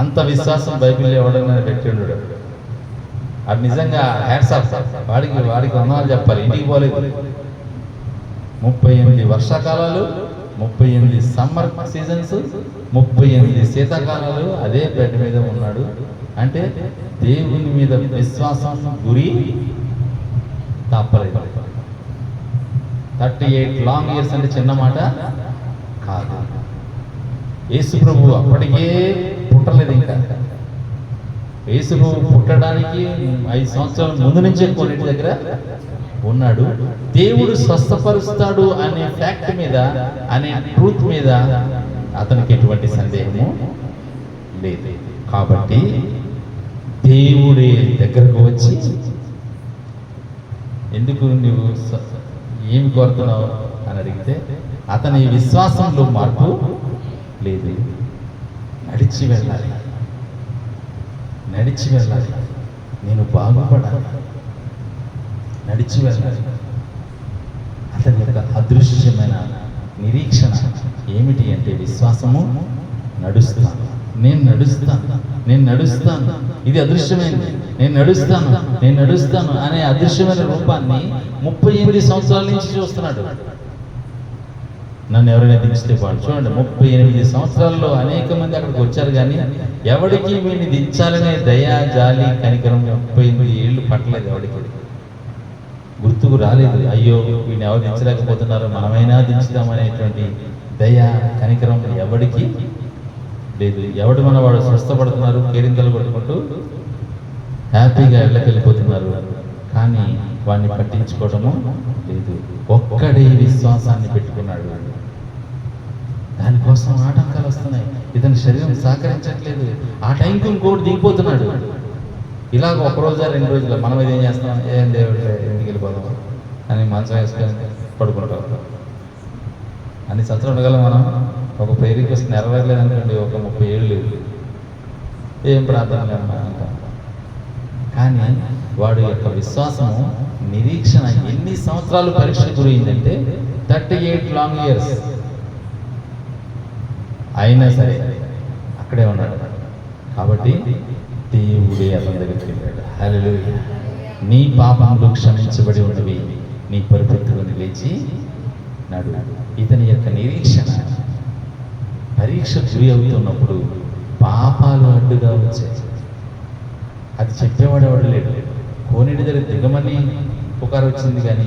అంత విశ్వాసం బైబిల్ ఎవడన్నా పెట్టిండు. అది నిజంగా హ్యాట్స్ ఆఫ్. వాడికి వందనాలు చెప్పాలి. ఇంటికి పోలేదు. 38 వర్షాకాలాలు, 38 సమ్మర్ సీజన్స్, 38 శీతాకాలాలు అదే బెడ్ మీద ఉన్నాడు. అంటే దేవుని మీద విశ్వాసం గురి తప్పలేదు. 38 లాంగ్ ఇయర్స్ అంటే చిన్న మాట కాదు. యేసు ప్రభు అప్పటికే పుట్టలేదు. ఇంకా యేసు ప్రభు పుట్టడానికి 5 సంవత్సరాల ముందు నుంచే కోనేటి దగ్గర ఉన్నాడు. దేవుడు స్వస్థపరుస్తాడు అనే ఫ్యాక్ట్ మీద, అనే ట్రూత్ మీద అతనికి ఎటువంటి సందేహము లేదు. కాబట్టి దేవుడే దగ్గరకు వచ్చి, ఎందుకు నువ్వు ఏమి కోరుతున్నావు అని అడిగితే అతని విశ్వాసంలో మార్పు లేదు. నడిచి వెళ్ళాలి, నేను బాగుపడాలి, నడిచి వెళ్ళాలి. అతని యొక్క అదృశ్యమైన నిరీక్షణ ఏమిటి అంటే విశ్వాసము. నేను నడుస్తాను, ఇది అదృశ్యమైనది. నేను నడుస్తాను అనే అదృశ్యమైన రూపాన్ని 38 సంవత్సరాల నుంచి చూస్తున్నాడు. నన్ను ఎవరైనా దించితే పాడు. చూడండి, 38 సంవత్సరాల్లో అనేక మంది అక్కడికి వచ్చారు, కానీ ఎవరికి వీడిని దించాలనే దయా, జాలి, కనికరం 38 ఏళ్ళు పట్టలేదు. ఎవరికి గుర్తుకు రాలేదు. అయ్యో వీడిని ఎవరు దించలేకపోతున్నారో మనమైనా దించుదామనేటువంటి దయా, కనికరం ఎవరికి లేదు. ఎవడు మన వాడు స్వస్థపడుతున్నారు, కేరింతలు కొట్టుకుంటూ హ్యాపీగా వెళ్ళకెళ్ళిపోతున్నారు, కానీ వాడిని పట్టించుకోవడము లేదు. ఒక్కడే విశ్వాసాన్ని పెట్టుకున్నాడు. దానికోసం ఆటంకాలు వస్తున్నాయి. ఇతని శరీరం సహకరించట్లేదు. ఆ టైంకి ఇంకోటి దిగిపోతున్నాడు. ఇలాగ 1 రోజు 2 రోజులు మనం ఏం చేస్తాం? ఏం దేవుడు ఇంటికి వెళ్ళిపోదాం అని మంచం వేసుకొని పడుకుంటాం. అన్ని సంవత్సరాలు ఉండగలం మనం. ఒక ప్రేయర్ రిక్వెస్ట్ నెరవేరలేదు అనుకోండి, ఒక 30 ఏళ్ళు ఏం ప్రార్థన లేదమ్మా అంటాం. కానీ వాడి యొక్క విశ్వాసము, నిరీక్షణ ఎన్ని సంవత్సరాలు పరీక్షకు గురైందంటే 38 లాంగ్ ఇయర్స్. అయినా సరే అక్కడే ఉన్నాడు. కాబట్టి దేవుడే అతని దగ్గరికి వెళ్ళాడు. హల్లెలూయా. నీ పాపములు క్షమించబడి ఉన్నవి, నీ పరిపృత్తులను లేచి నడు. ఇతని యొక్క నిరీక్షణ పరీక్ష గురి అవుతున్నప్పుడు పాపాలు అడ్డుగా వచ్చాయి. అది చెప్పేవాడు ఎవడు లేడు. కోనేటి దగ్గర దిగమని పుకారు వచ్చింది, కానీ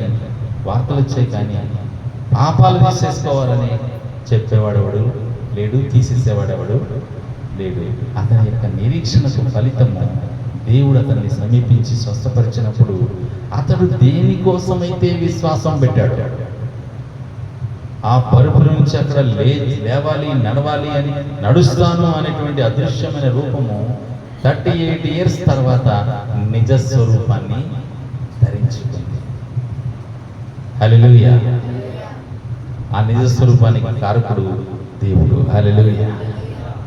వార్తలు వచ్చాయి, కానీ పాపాలు తీసేసుకోవాలని చెప్పేవాడెవడు లేడు, తీసేసేవాడెవడు లేడు. అతని యొక్క నిరీక్షణకు ఫలితము దేవుడు అతన్ని సమీపించి స్వస్థపరిచినప్పుడు అతడు దేనికోసమైతే విశ్వాసం పెట్టాడు, ఆ పరుపుల నుంచి అక్కడ లేవాలి, నడవాలి అని, నడుస్తాను అనేటువంటి అదృశ్యమైన రూపము 38 ఇయర్స్ తర్వాత నిజ స్వరూపాన్ని ధరించుకుంది. హల్లెలూయా. ఆ నిజ స్వరూపానికి కారకుడు దేవుడు. హల్లెలూయా.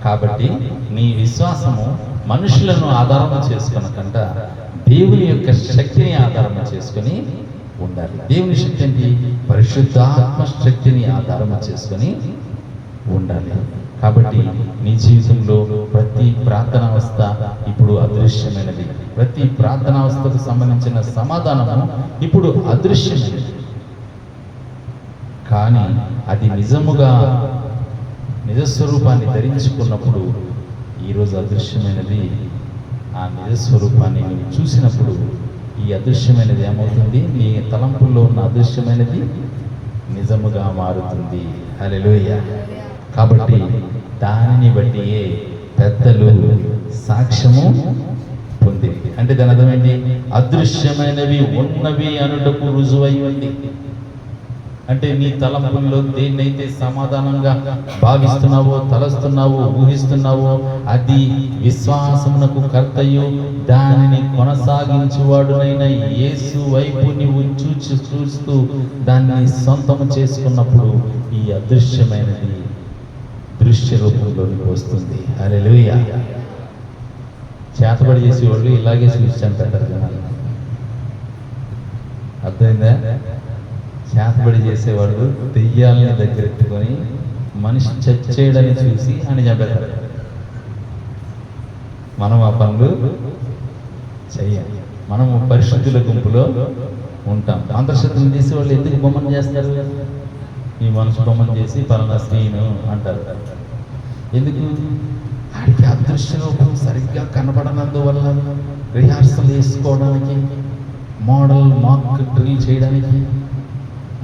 కాబట్టి నీ విశ్వాసము మనుషులను ఆధారం చేసుకున్నకంట దేవుని యొక్క శక్తిని ఆధారం చేసుకొని ఉండాలి. దేవుని శక్తి ఏంటి? పరిశుద్ధాత్మ శక్తిని ఆధారం చేసుకొని ఉండాలి. కాబట్టి నీ జీవితంలో ప్రతి ప్రార్థనావస్థ ఇప్పుడు అదృశ్యమైనది. ప్రతి ప్రార్థనావస్థకు సంబంధించిన సమాధానము ఇప్పుడు అదృశ్యమైనది. కానీ అది నిజముగా నిజస్వరూపాన్ని ధరించుకున్నప్పుడు ఈరోజు అదృశ్యమైనది ఆ నిజస్వరూపాన్ని నువ్వు చూసినప్పుడు ఈ అదృశ్యమైనది ఏమవుతుంది? నీ తలంపుల్లో ఉన్న అదృశ్యమైనది నిజముగా మారుతుంది. హల్లెలూయా. కాబట్టి దానిని బట్టియే పెద్దలు సాక్ష్యము పొందింది. అంటే దాని అర్థం ఏంటి? అదృశ్యమైనవి ఉన్నవి అనుటకు రుజువై ఉంది. అంటే నీ తలంపుల్లో దేన్నైతే సమాధానంగా భావిస్తున్నావో, తలస్తున్నావో, ఊహిస్తున్నావో అది విశ్వాసమునకు కర్తయు దానిని కొనసాగించువాడునైన యేసు వైపు నీవు చూస్తూ దాన్ని సొంతము చేసుకున్నప్పుడు ఈ అదృశ్యమైనది దృశ్య రూపంలోకి వస్తుంది. హల్లెలూయా. చేతబడి చేసేవాళ్ళు ఇలాగే చూపించాను పెద్దలు జనాలు. అర్థమైందా? చేతబడి చేసేవాళ్ళు దెయ్యాలని దగ్గరెత్తుకొని మనిషి చచ్చేయడని చూసి అని చెప్పారు. మనం ఆ పనులు చెయ్యాలి. మనము పరిశుద్ధుల గుంపులో ఉంటాం. అంతర్శుద్ధం చేసే వాళ్ళు ఎందుకు బొమ్మను చేస్తారు? ఈ మనిషి బొమ్మను చేసి పలానా స్త్రీను అంటారు. ఎందుకు? ఆడికి అదృశ్య రూపం సరిగ్గా కనబడనందువల్ల రిహార్సల్ వేసుకోవడానికి, మోడల్ మాక్ డ్రిల్ చేయడానికి,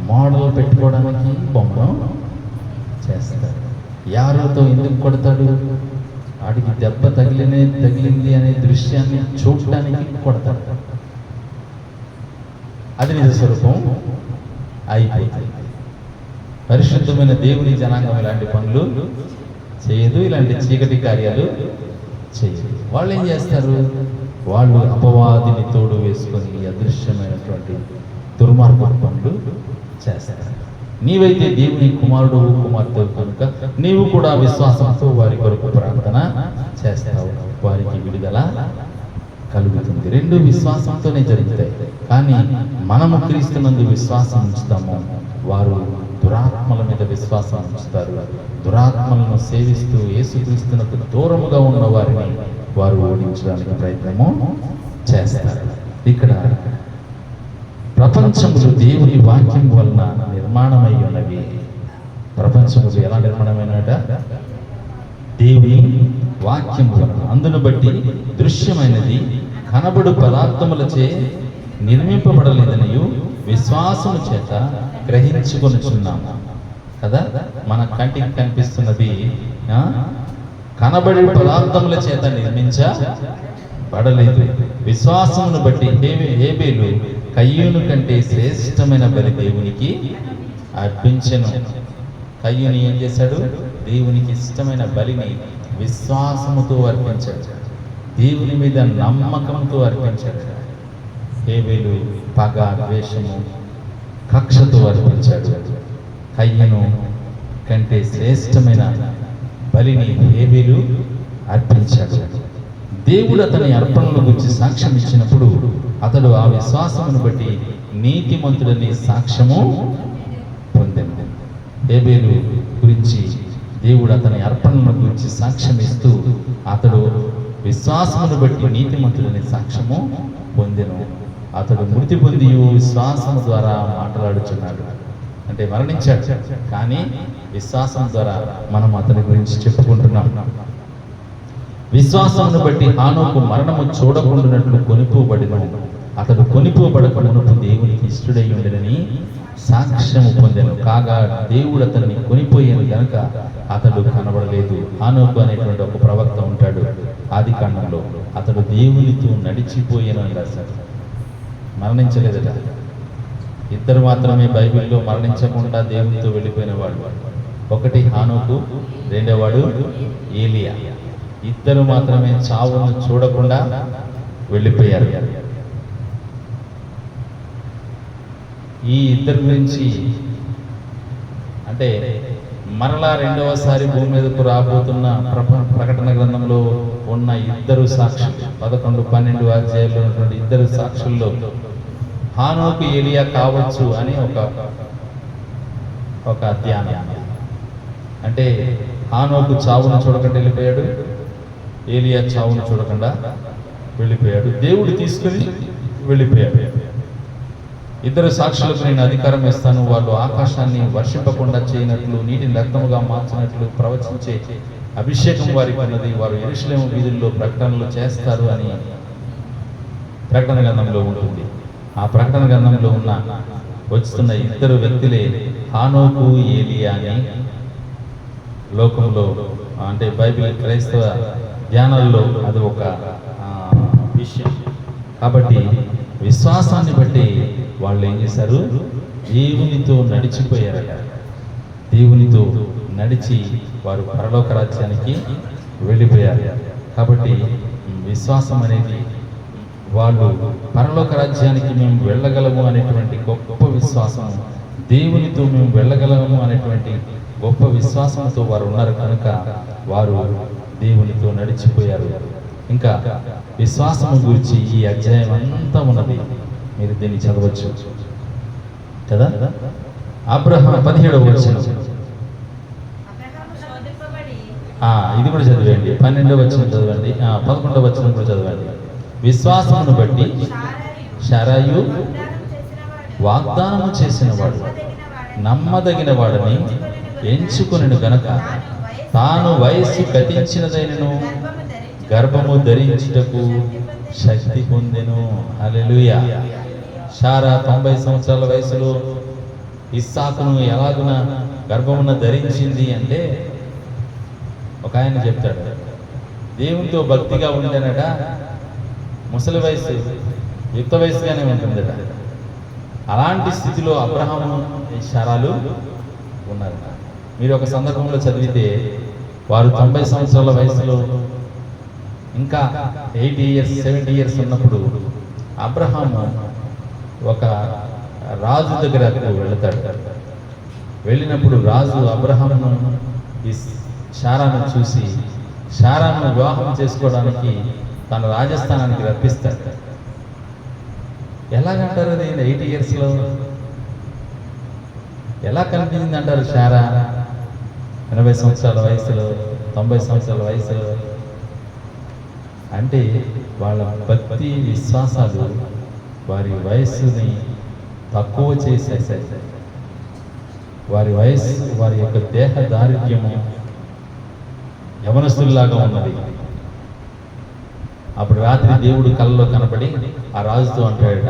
మోడల్ పెట్టుకోవడానికి బొమ్మను చేస్తారు. యారోతో ఎందుకు కొడతాడు? వాడికి దెబ్బ తగిలింది అనే దృశ్యాన్ని చూడటానికి కొడతాడు. అది నిజ స్వరూపం అయిపోతుంది. పరిశుద్ధమైన దేవుని జనాంగం ఇలాంటి పనులు చేయదు, ఇలాంటి చీకటి కార్యాలు చేయదు. వాళ్ళు ఏం చేస్తారు? వాళ్ళు అపవాదిని తోడు వేసుకొని అదృశ్యమైనటువంటి దుర్మార్గ పనులు చేస్తారు. నీవైతే దేవుని కుమారుడు కుమార్తె కనుక నీవు కూడా విశ్వాసంతో వారి కొరకు ప్రార్థన చేస్తావు, వారికి విడుదల కలుగుతుంది. రెండు విశ్వాసంతోనే జరుగుతాయి. కానీ మనము క్రీస్తునందు విశ్వాసం ఉంచుతాము, వారు దురాత్మల మీద విశ్వాసం ఉంచుతారు. దురాత్మలను సేవిస్తూ యేసుక్రీస్తునకు దూరముగా ఉన్న వారిని వారు ఓడించడానికి ప్రయత్నము చేస్తారు. ఇక్కడ ప్రపంచములు దేవుని వాక్యం వలన నిర్మాణమై ఉన్నవి. ప్రపంచములు ఎలా నిర్మాణమైనట? దేవుని వాక్యం వలన. అందును బట్టి దృశ్యమైనది కనబడు పదార్థములచే నిర్మింపబడలేదనియు విశ్వాసము చేత గ్రహించుకొనుచున్నాము కదా. మన కంటికి కనిపిస్తున్నది కనబడి పదార్థముల చేత నిర్మించబడలేదు. విశ్వాసమును బట్టి హేబేలు కయ్యూను కంటే శ్రేష్టమైన బలి దేవునికి అర్పించెను. కయ్యూని ఏం చేశాడు? దేవునికి ఇష్టమైన బలిని విశ్వాసముతో అర్పించాడు, దేవుని మీద నమ్మకంతో అర్పించాడు. హేబేలు పగ, ద్వేషము, కక్షతో అర్పించాడు. కయ్యూను కంటే శ్రేష్టమైన బలిని హేబేలు అర్పించాడు. దేవుడు అతని అర్పణల గురించి సాక్ష్యం ఇచ్చినప్పుడు అతడు ఆ విశ్వాసమును బట్టి నీతిమంతుడని సాక్ష్యము పొందాడు. హేబేలు గురించి దేవుడు అతని అర్పణల గురించి సాక్ష్యం ఇస్తూ అతడు విశ్వాసమును బట్టి నీతిమంతుడని సాక్ష్యము పొందెను. అతడు మృతి పొంది విశ్వాసము ద్వారా మాట్లాడుచున్నాడు. అంటే మరణించాడు, కానీ విశ్వాసం ద్వారా మనం అతని గురించి చెప్పుకుంటున్నాం. విశ్వాసమును బట్టి హానోకు మరణము చూడకుండానట్లు కొనిపోబడిను. అతడు కొనిపోబడక మునుపు దేవునికి ఇష్టడై ఉండెనని సాక్ష్యము పొందెను. కాగా దేవుడు అతన్ని కొనిపోయాను గనుక అతడు కనబడలేదు. హానోకు అనేటువంటి ఒక ప్రవక్త ఉంటాడు ఆది కాండంలో. అతడు దేవునితో నడిచిపోయాను అని రాశాడు. మరణించలేదట. ఇద్దరు మాత్రమే బైబిల్లో మరణించకుండా దేవునితో వెళ్ళిపోయిన వాడు. ఒకటి హానోకు, రెండోవాడు ఏలియా. ఇద్దరు మాత్రమే చావును చూడకుండా వెళ్ళిపోయారు. ఈ ఇద్దరి గురించి అంటే మరలా రెండవసారి భూమి మీదకు రాబోతున్న ప్రకటన గ్రంథంలో ఉన్న ఇద్దరు సాక్షులు 11, 12 అధ్యాయాల్లో ఉన్నటువంటి ఇద్దరు సాక్షుల్లో హానోకు ఏలియా కావచ్చు అని ఒక అధ్యాయం. అంటే హానోకు చావును చూడకుండా వెళ్ళిపోయాడు, ఏలియా చావును చూడకుండా వెళ్ళిపోయాడు. దేవుడు తీసుకుని వెళ్ళిపోయాడు. ఇద్దరు సాక్షులకు నేను అధికారం ఇస్తాను, వాళ్ళు ఆకాశాన్ని వర్షింపకుండా చేయనట్లు, నీటిని రక్తముగా మార్చినట్లు ప్రవచించే అభిషేకం వారికి ఉన్నది, వారు యెరూషలేము వీధుల్లో ప్రకటనలు చేస్తారు అని ప్రకటన గ్రంథంలో ఉంటుంది. ఆ ప్రకటన గ్రంథంలో వస్తున్న ఇద్దరు వ్యక్తులే హానోకు, ఏలియా అని లోకంలో, అంటే బైబిల్ క్రైస్తవ ధ్యానాల్లో అది ఒక విషయం. కాబట్టి విశ్వాసాన్ని బట్టి వాళ్ళు ఏం చేశారు? దేవునితో నడిచిపోయారట. దేవునితో నడిచి వారు పరలోక రాజ్యానికి వెళ్ళిపోయారు. కాబట్టి విశ్వాసం అనేది వాళ్ళు పరలోక రాజ్యానికి మేము వెళ్ళగలము అనేటువంటి గొప్ప విశ్వాసం, దేవునితో మేము వెళ్ళగలము అనేటువంటి గొప్ప విశ్వాసంతో వారు ఉన్నారు కనుక వారు దేవునితో నడిచిపోయారు. ఇంకా విశ్వాసము గురించి ఈ అధ్యాయం అంతా ఉన్నది, మీరు దీన్ని చదవచ్చు కదా. అబ్రహాము 17వ వచనం, ఇది కూడా చదివండి. 12వ వచనం చదవండి, 11వ వచనం కూడా చదవండి. విశ్వాసమును బట్టి శారాయు వాగ్దానము చేసినవాడు నమ్మదగిన వాడని ఎంచుకొనెను గనక తాను వయస్సు గతించినదైనను గర్భము ధరించుటకు శక్తి పొందెను. హల్లెలూయా. శారా 90 సంవత్సరాల వయసులో ఇస్సాకును ఎలాగున గర్భమున ధరించింది అంటే, ఒక ఆయన చెప్తాడు, దేవునితో భక్తిగా ఉండేనట, ముసలి వయసు యుక్త వయసుగానే ఉంటుందట. అలాంటి స్థితిలో అబ్రహాము, శారాలు ఉన్నారు. మీరు ఒక సందర్భంలో చదివితే వారు 90 సంవత్సరాల వయసులో ఇంకా 80 ఇయర్స్ 70 ఇయర్స్ ఉన్నప్పుడు అబ్రహాము ఒక రాజు దగ్గరకు వెళతాడు. వెళ్ళినప్పుడు రాజు అబ్రహామును ఈ శారాను చూసి శారాను వివాహం చేసుకోవడానికి తన రాజస్థానానికి రప్పిస్తాడు. ఎలాగంటారు అది? 80 ఇయర్స్లో ఎలా కనిపించింది అంటారు? శారా 80 సంవత్సరాల వయసులో, 90 సంవత్సరాల వయసులో. అంటే వాళ్ళ భక్తి విశ్వాసాలు వారి వయస్సుని తక్కువ చేసేసాయి. వారి వయస్సు, వారి యొక్క దేహ దారిద్ర్యము యవనస్తుల్లాగా ఉన్నది. అప్పుడు రాత్రి దేవుడు కలలో కనపడి ఆ రాజుతో అంటాడట,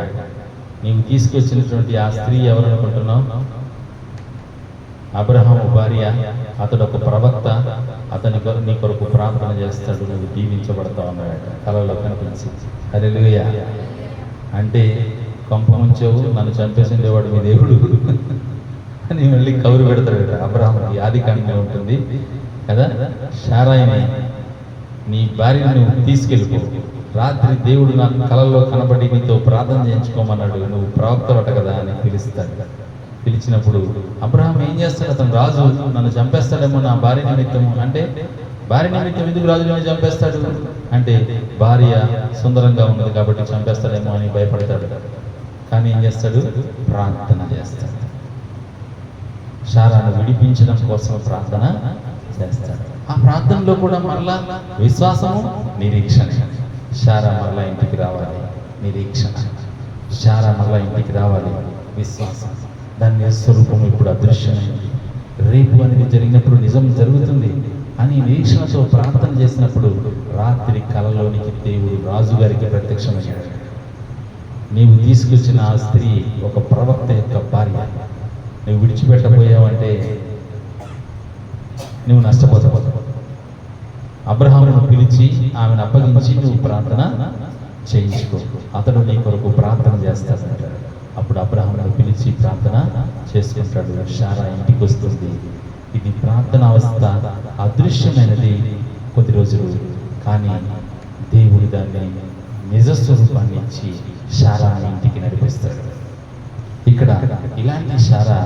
నీవు తీసుకొచ్చినటువంటి ఆ స్త్రీ ఎవరనుకుంటున్నావు? అబ్రహాము భార్య, అతడు ఒక ప్రవక్త, నీ కొరకు ప్రార్థన చేస్తాడు, నువ్వు దీవించబడతావు అన్నాడట కలలో కనిపించి. హల్లెలూయా. అంటే కొంప ముంచావు, నన్ను చంపేసిండేవాడు మీ దేవుడు అని మళ్ళీ కౌరు పెడతాడు అబ్రహాముకి. ఆదికాండంలో ఉంటుంది కదా. శారాయిని, నీ భార్యను నువ్వు తీసుకెళ్ళిపో, రాత్రి దేవుడు నాకు కలలో కనబడి నీతో ప్రార్థన చేయించుకోమన్నాడు, నువ్వు ప్రవక్తవట కదా అని పిలుస్తాడు. పిలిచినప్పుడు అబ్రహాం ఏం చేస్తాడు? అతను రాజు, నన్ను చంపేస్తాడేమో నా భార్య నిమిత్తము. అంటే భార్య నిమిత్తం ఎందుకు రాజుని చంపేస్తాడు అంటే, భార్య సుందరంగా ఉన్నది కాబట్టి చంపేస్తాడేమో అని భయపడతాడు. కానీ ఏం చేస్తాడు? ప్రార్థన చేస్తాడు. శారాను విడిపించడం కోసం ప్రార్థన చేస్తాడు. ఆ ప్రార్థనలో కూడా మరలా విశ్వాసము, నిరీక్షణ. శారా మరలా ఇంటికి రావాలి, నిరీక్షణ. శారా మరలా ఇంటికి రావాలి, విశ్వాసం. దాని స్వరూపం ఇప్పుడు అదృశ్యమైంది. రేపు అనేది జరిగినప్పుడు నిజం జరుగుతుంది అని నిరీక్షణతో ప్రార్థన చేసినప్పుడు రాత్రి కలలోనికి దేవుడు రాజుగారికి ప్రత్యక్షమయ్యాడు. నీవు తీసుకొచ్చిన ఆ స్త్రీ ఒక ప్రవక్త యొక్క భార్య, నువ్వు విడిచిపెట్టబోయావంటే నువ్వు నష్టపోతావు. అబ్రహామును పిలిచి ఆమెను అప్పగించి నువ్వు ప్రార్థన చేయించుకో, అతడు నీ కొరకు ప్రార్థన చేస్తాడంటాడు. అప్పుడు అబ్రహామును పిలిచి ప్రార్థన చేసుకుంటాడు. శారా ఇంటికి వస్తుంది. ఇది ప్రార్థన అవస్థ అదృశ్యమైనది కొద్ది రోజులు, కానీ దేవుడు దాన్ని నిజస్వరూపాన్ని ఇచ్చి శారాని ఇంటికి నడిపిస్తాడు. ఇక్కడ ఇలాంటి శారా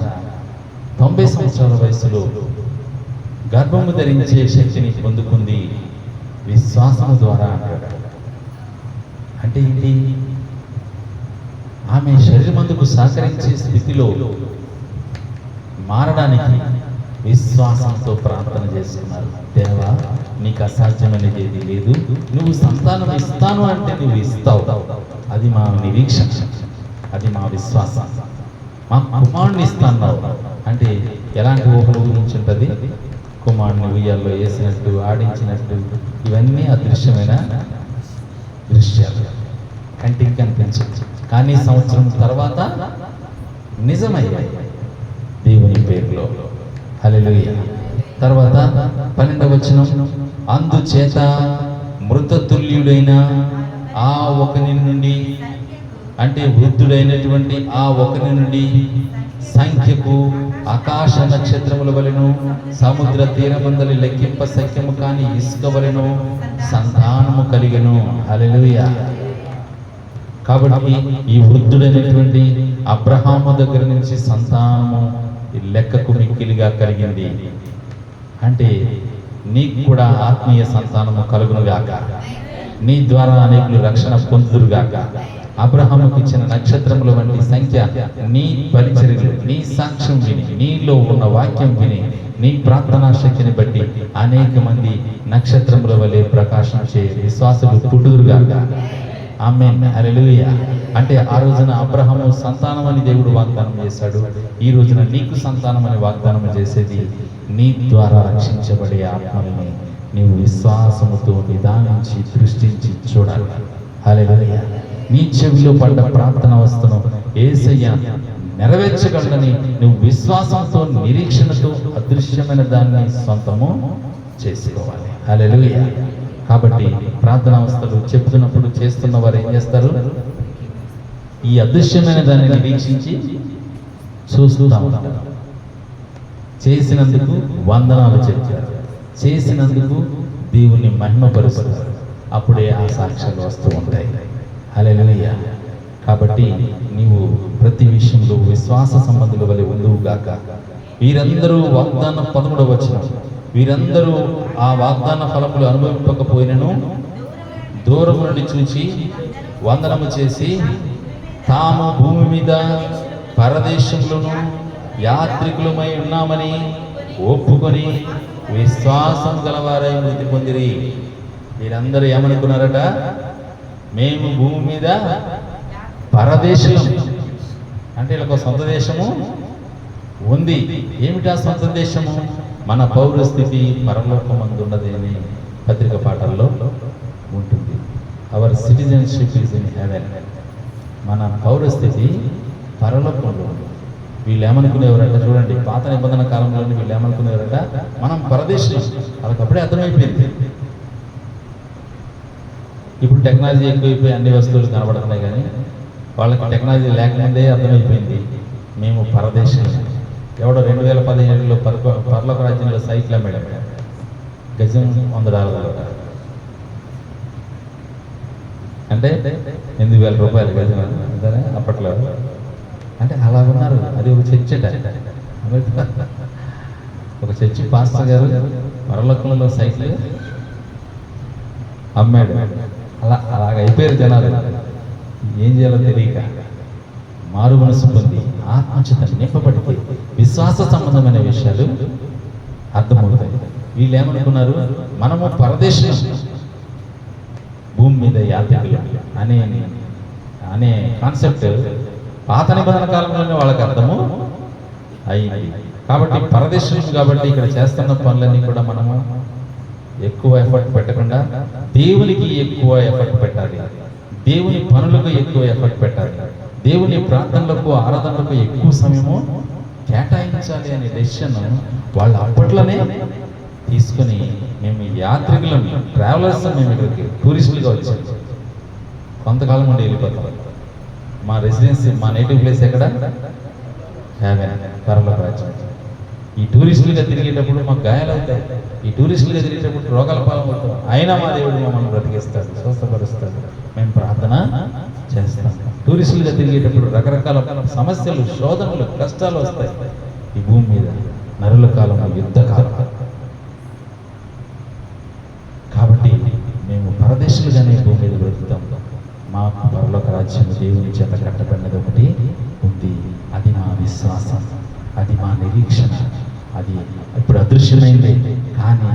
90 సంవత్సరాల వయసులో గర్భము ధరించే శక్తిని పొందుకుంది విశ్వాసం ద్వారా అంటాడు. అంటే ఏంటి? ఆమె శరీరమందుకు సహకరించే స్థితిలో మారడానికి విశ్వాసంతో ప్రార్థన చేసుకున్నారు. దేవా, నీకు అసాధ్యమైనది ఏది లేదు, నువ్వు సంతానం ఇస్తాను అంటే నువ్వు ఇస్తావు. అది మా నిరీక్షణ, అది మా విశ్వాసం. మా కుమారుని ఇస్తాన్నావు అంటే ఎలాంటి ఊహలు గురించి ఉంటుంది? కుమారుని ఉయ్యాల్లో వేసినట్టు, ఆడించినట్టు, ఇవన్నీ అదృశ్యమైన దృశ్యాలు, కంటికి కనిపించవచ్చు. కానీ సంవత్సరం తర్వాత నిజమయ్యాయి దేవుని పేరులో. హల్లెలూయా. తర్వాత 12వ వచనం, అందుచేత మృతతుల్యుడైన ఆ ఒకని నుండి, అంటే వృద్ధుడైనటువంటి ఆ ఒకని నుండి సంఖ్యకు ఆకాశ నక్షత్రముల వలెను సముద్ర తీరమందలి లెక్కింప సఖ్యము కాని ఇసుక వలెను సంతానము కలిగెను. హల్లెలూయా. కాబట్టి ఈ వృద్ధుడైనటువంటి అబ్రహాము దగ్గర నుంచి సంతానము లెక్కకు మిక్కిలిగా కలిగింది. అంటే నీకు కూడా ఆత్మీయ సంతానము కలుగునుగాక, నీ ద్వారా అనేకులు రక్షణ పొందుదురుగాక. అబ్రహాముకు ఇచ్చిన నక్షత్రముల వంటి సంఖ్య నీ పరిచర్యలు, నీ సాక్ష్యం విని, నీలో ఉన్న వాక్యం విని, నీ ప్రార్థనా శక్తిని బట్టి అనేక మంది నక్షత్రముల వలె ప్రకాశించే విశ్వాసులు పుట్టుదురుగాక. ఆమేన్. హల్లెలూయా. అంటే ఆ రోజున అబ్రహాము సంతానం అని దేవుడు వాగ్దానం చేశాడు. ఈ రోజున నీకు సంతానం అని వాగ్దానం చేసేది నీ ద్వారా రక్షించబడే ఆత్మని నీవు విశ్వాసముతో నిదానించి దృష్టించి చూడాలి. హల్లెలూయా. నీ చెవిలో పడ్డ ప్రార్థన వస్తును యేసయ్య నెరవేర్చగలడని నువ్వు విశ్వాసంతో, నిరీక్షణతో అదృశ్యమైన దాన్ని సొంతము చేసుకోవాలి. హల్లెలూయా. కాబట్టి ప్రార్థనా అవస్థలు చెప్తున్నప్పుడు చేస్తున్న వారు ఏం చేస్తారు? ఈ అదృశ్యమైన దాన్ని నిరీక్షించి చూస్తూ ఉంటారు. చేసినందుకు వందనాలు చెప్తారు, చేసినందుకు దేవుని మహిమపరుస్తారు. అప్పుడే ఆ సాక్ష్యాలు వస్తూ ఉంటాయి. హల్లెలూయా. కాబట్టి నీవు ప్రతి విషయంలో విశ్వాస సంబంధుల వలె ఉండువుగాక. వీరందరూ వాగ్దాన 13వ వచనం, వీరందరూ ఆ వాగ్దాన ఫలములు అనుభవింపకపోయినను దూరం నుండి చూచి వందనము చేసి తాము భూమి మీద పరదేశంలోను యాత్రికులమై ఉన్నామని ఒప్పుకొని విశ్వాసం గలవారై మృతి పొందిరి. వీరందరూ ఏమనుకున్నారట? మేము భూమి మీద పరదేశం, అంటే ఇలా సొంత దేశము ఉంది. ఏమిటా సొంత దేశము? మన పౌరస్థితి పరలోకమందున్నది అని పత్రిక పాఠాల్లో ఉంటుంది. Hour citizenship is in heaven. మన పౌరస్థితి పరలోకంలో. వీళ్ళు ఏమనుకునేవారంట? చూడండి, పాత నిబంధన కాలంలోని వీళ్ళు ఏమనుకునేవారంట? మనం పరదేశం. వాళ్ళకి అప్పుడే అర్థమైపోయింది. ఇప్పుడు టెక్నాలజీ ఎక్కువైపోయి అన్ని వస్తువులు కనబడుతున్నాయి, కానీ వాళ్ళకి టెక్నాలజీ లేకముందే అర్థమైపోయింది మేము పరదేశం. ఎవడో 2017లో పరలోక రాజ్యంలో సైట్లు అమ్మాడు, గజం $100, అంటే $8,000 గజం అంతేనే అప్పట్లో. అంటే అలా ఉన్నారు. అది ఒక చర్చట. ఒక చర్చి పాస్టర్ గారు పరలోకంలో సైట్లు అమ్మాడు. అలాగ అయిపోయారు జనాలు. ఏం చేయాలో తెలియక మారు మనసు పొంది ఆత్మచేత నింపబడితే విశ్వాస సంబంధమైన విషయాలు అర్థమవుతాయి. వీళ్ళు ఏమనుకున్నారు? మనము పరదేశం, భూమి మీద యాత్రికులు అనే కాన్సెప్ట్ పాత నిబంధన కాలంలోనే వాళ్ళకి అర్థము అయింది. కాబట్టి పరదేశం కాబట్టి ఇక్కడ చేస్తున్న పనులన్నీ కూడా మనము ఎక్కువ ఎఫర్ట్ పెట్టకుండా దేవునికి ఎక్కువ ఎఫర్ట్ పెట్టాలి, దేవుని పనులకు ఎక్కువ ఎఫర్ట్ పెట్టాలి, దేవుని ప్రార్థనలకు, ఆరాధనలకు ఎక్కువ సమయము కేటాయించాలి అనే డెసిషన్ వాళ్ళు అప్పట్లోనే తీసుకొని, మేము యాత్రికులం, ట్రావెలర్స్, మేము ఇక్కడికి టూరిస్టులుగా వచ్చాం, కొంతకాలం ఉండి వెళ్ళిపోతాం. మా రెసిడెన్సీ, మా నేటివ్ ప్లేస్ ఎక్కడ? హెవెన్, పరలోక రాజ్యం. ఈ టూరిస్టులుగా తిరిగేటప్పుడు మాకు గాయాలు అవుతాయి, ఈ టూరిస్టులుగా తిరిగేటప్పుడు రోగాల పాలవుతాం. అయినా మా దేవుడు మమ్మల్ని బ్రతికిస్తాడు, స్వస్థపరుస్తాడు. మేము ప్రార్థన చేస్తాం. టూరిస్టులుగా తిరిగేటప్పుడు రకరకాల సమస్యలు, శోధనలు, కష్టాలు వస్తాయి. ఈ భూమి మీద నరుల కాలం, యుద్ధ కాలం, కాబట్టి మేము పరదేశులుగానే భూమి మీద బ్రతుకుతాం. మా పరలోక రాజ్యం దేవుని చేత కట్టబడినది ఒకటి ఉంది. అది మా విశ్వాసం, అది మా నిరీక్షణ. అది ఇప్పుడు అదృశ్యమైంది, కానీ